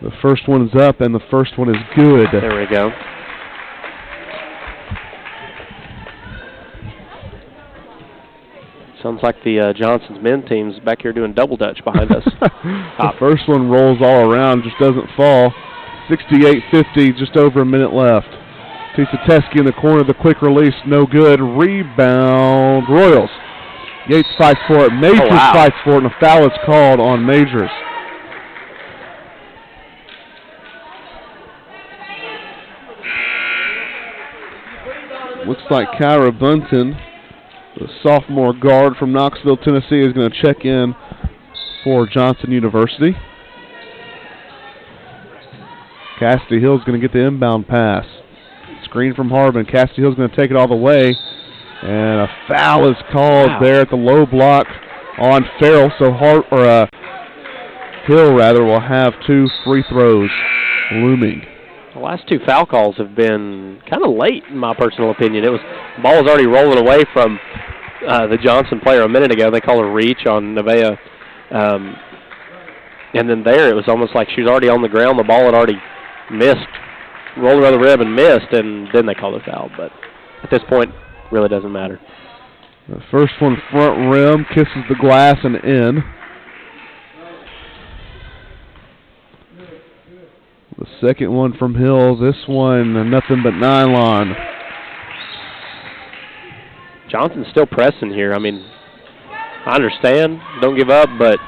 The first one's up, and the first one is good. There we go. Sounds like the Johnson's men team's back here doing double dutch behind us. The first one rolls all around, just doesn't fall. 68-50, just over a minute left. Tisa Teskey in the corner, the quick release, no good. Rebound, Royals. Yates fights for it. Majors fights for it, and a foul is called on Majors. Looks like Kyra Bunton, the sophomore guard from Knoxville, Tennessee, is going to check in for Johnson University. Cassidy Hill's going to get the inbound pass. Screen from Harbin. Cassidy Hill's going to take it all the way. And a foul is called there at the low block on Farrell. So Hill will have 2 free throws looming. The last 2 foul calls have been kind of late, in my personal opinion. The ball was already rolling away from the Johnson player a minute ago. They called a reach on Nevaeh. And then there, it was almost like she was already on the ground. The ball had already missed, rolled around the rim and missed, and then they called a foul. But at this point, really doesn't matter. The first one front rim, kisses the glass and in. The second one from Hill, this one nothing but nylon. Johnson's still pressing here. I mean, I understand, don't give up, but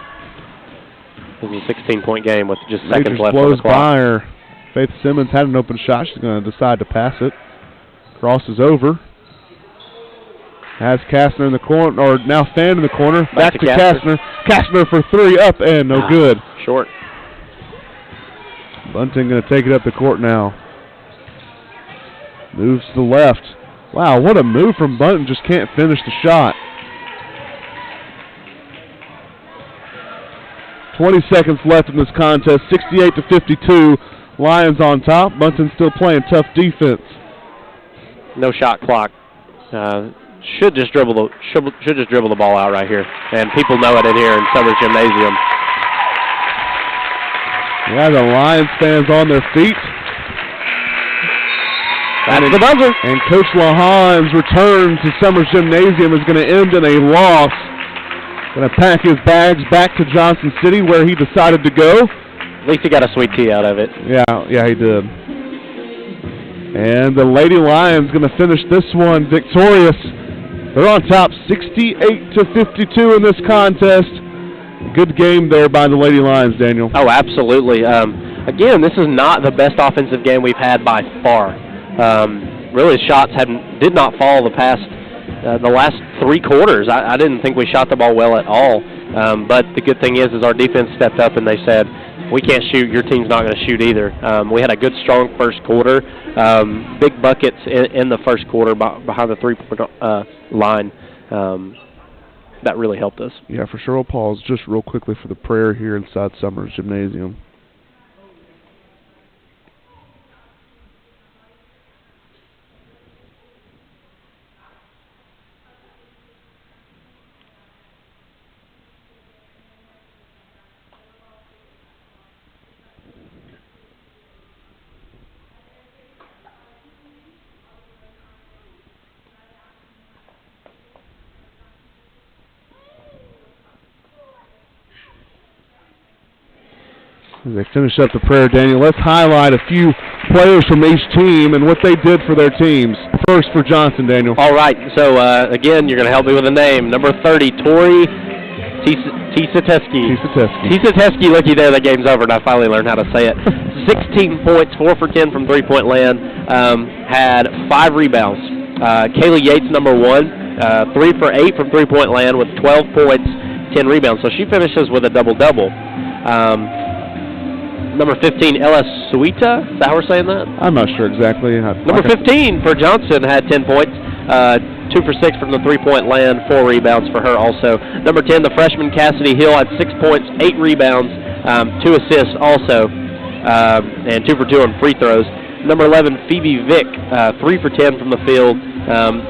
it's a 16-point game with just seconds left on the clock. Blows by her. Faith Simmons had an open shot. She's going to decide to pass it. Crosses over. Has Kastner in the corner, or now Fan in the corner. Back to Kastner. Kastner for 3, up and no good. Short. Bunting going to take it up the court now. Moves to the left. Wow, what a move from Bunting. Just can't finish the shot. 20 seconds left in this contest. 68-52. Lions on top. Bunting still playing tough defense. No shot clock. Should just dribble the ball out right here, and people know it in here in Summers Gymnasium. Yeah, the Lions fans on their feet. That's the buzzer. And Coach LaHaan's return to Summers Gymnasium is going to end in a loss. Going to pack his bags back to Johnson City, where he decided to go. At least he got a sweet tea out of it. Yeah, he did. And the Lady Lions going to finish this one victorious, They're on top 68-52 in this contest. Good game there by the Lady Lions, Daniel. Oh, absolutely. Again, this is not the best offensive game we've had by far. Really, shots did not fall the last 3 quarters. I didn't think we shot the ball well at all. But the good thing is our defense stepped up and they said, we can't shoot, your team's not going to shoot either. We had a good, strong first quarter. Big buckets in the first quarter behind the three-point line. That really helped us. Yeah, for sure. We'll pause just real quickly for the prayer here inside Summers Gymnasium. As they finish up the prayer, Daniel, let's highlight a few players from each team and what they did for their teams. First for Johnson, Daniel. All right, so again, you're going to help me with a name. Number 30, Tori Tisateski. Tisateski, looky there, that game's over, and I finally learned how to say it. 16 points, 4 for 10 from three-point land, had 5 rebounds. Kayla Yates, number 1, 3 for 8 from three-point land with 12 points, 10 rebounds. So she finishes with a double-double. Number 15, Ella Suita. Is that how we're saying that? I'm not sure exactly. Number 15 for Johnson had 10 points, 2 for 6 from the three-point land, 4 rebounds for her also. Number 10, the freshman Cassidy Hill had 6 points, 8 rebounds, 2 assists also, and 2 for 2 on free throws. Number 11, Phoebe Vick, 3 for 10 from the field,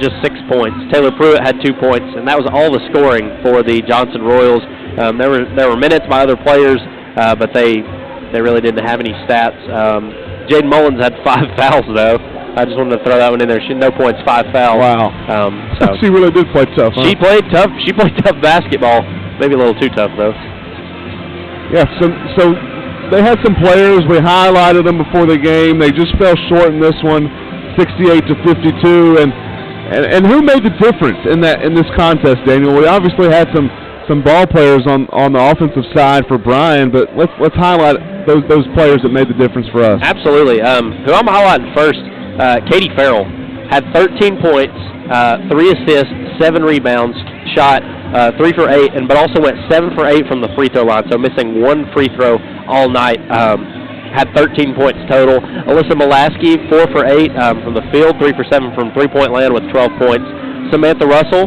just 6 points. Taylor Pruitt had 2 points, and that was all the scoring for the Johnson Royals. There were minutes by other players, but they really didn't have any stats. Jade Mullins had 5 fouls, though. I just wanted to throw that one in there. She had no points, 5 fouls. Wow. So she really did play tough, huh? She played tough. She played tough basketball. Maybe a little too tough, though. Yeah, so they had some players. We highlighted them before the game. They just fell short in this one, 68-52. And who made the difference in this contest, Daniel? We obviously had some ball players on the offensive side for Bryan, but let's highlight those players that made the difference for us. Absolutely. Who I'm highlighting first, Katie Farrell had 13 points, 3 assists, 7 rebounds, shot 3 for 8, but also went 7 for 8 from the free throw line, so missing 1 free throw all night. Had 13 points total. Alyssa Molaski, 4 for 8 from the field, 3 for 7 from three-point land with 12 points. Samantha Russell,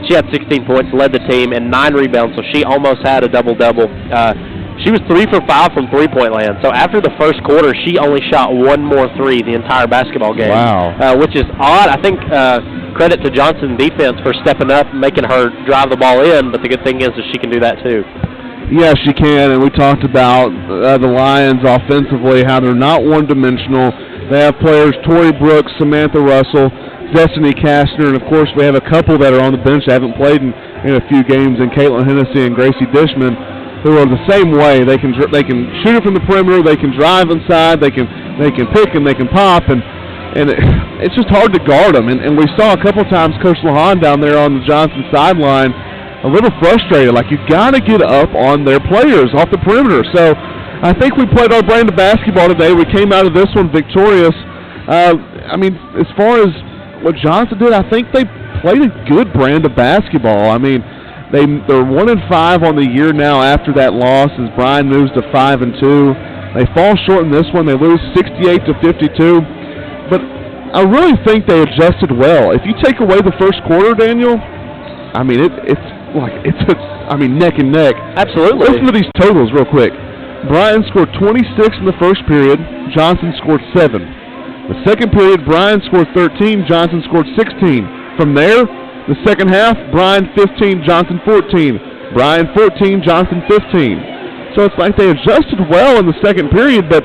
she had 16 points, led the team, and 9 rebounds, so she almost had a double-double. She was 3 for 5 from three-point land. So after the first quarter, she only shot 1 more 3 the entire basketball game. Wow. Which is odd. I think credit to Johnson defense for stepping up and making her drive the ball in, but the good thing is that she can do that too. Yes, she can, and we talked about the Lions offensively, how they're not one-dimensional. They have players, Tori Brooks, Samantha Russell, Destiny Kastner, and of course we have a couple that are on the bench that haven't played in a few games, and Caitlin Hennessy and Gracie Dishman, who are the same way. They can shoot it from the perimeter, they can drive inside, they can pick and they can pop, and it's just hard to guard them. And we saw a couple times Coach Lahan down there on the Johnson sideline a little frustrated, like you've got to get up on their players off the perimeter. So I think we played our brand of basketball today. We came out of this one victorious. I mean, as far as what Johnson did, I think they played a good brand of basketball. I mean, they're 1-5 on the year now after that loss as Bryan moves to 5-2. They fall short in this one. They lose 68-52. But I really think they adjusted well. If you take away the first quarter, Daniel, I mean, it's neck and neck. Absolutely. Listen to these totals real quick. Bryan scored 26 in the first period. Johnson scored 7. The second period, Bryan scored 13. Johnson scored 16. From there, the second half, Bryan 15, Johnson 14. Bryan 14, Johnson 15. So it's like they adjusted well in the second period, but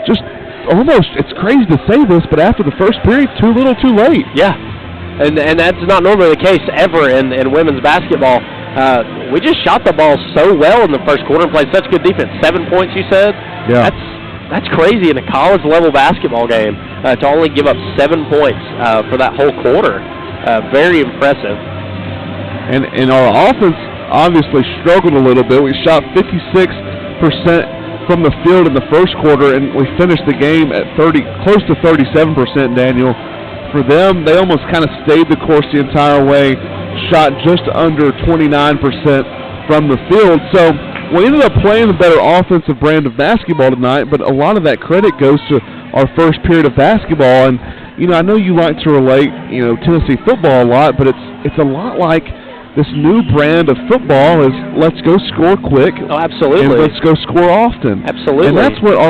just almost, it's crazy to say this, but after the first period, too little, too late. Yeah. And that's not normally the case ever in women's basketball. We just shot the ball so well in the first quarter and played such good defense. 7 points, you said? Yeah. That's crazy in a college-level basketball game to only give up 7 points for that whole quarter. very impressive. And our offense obviously struggled a little bit. We shot 56% from the field in the first quarter, and we finished the game at close to 37%, Daniel. For them, they almost kind of stayed the course the entire way, shot just under 29% from the field. So we ended up playing a better offensive brand of basketball tonight, but a lot of that credit goes to our first period of basketball. And, you know, I know you like to relate, you know, Tennessee football a lot, but it's a lot like this new brand of football is let's go score quick. Oh, absolutely. And let's go score often. Absolutely. And that's what our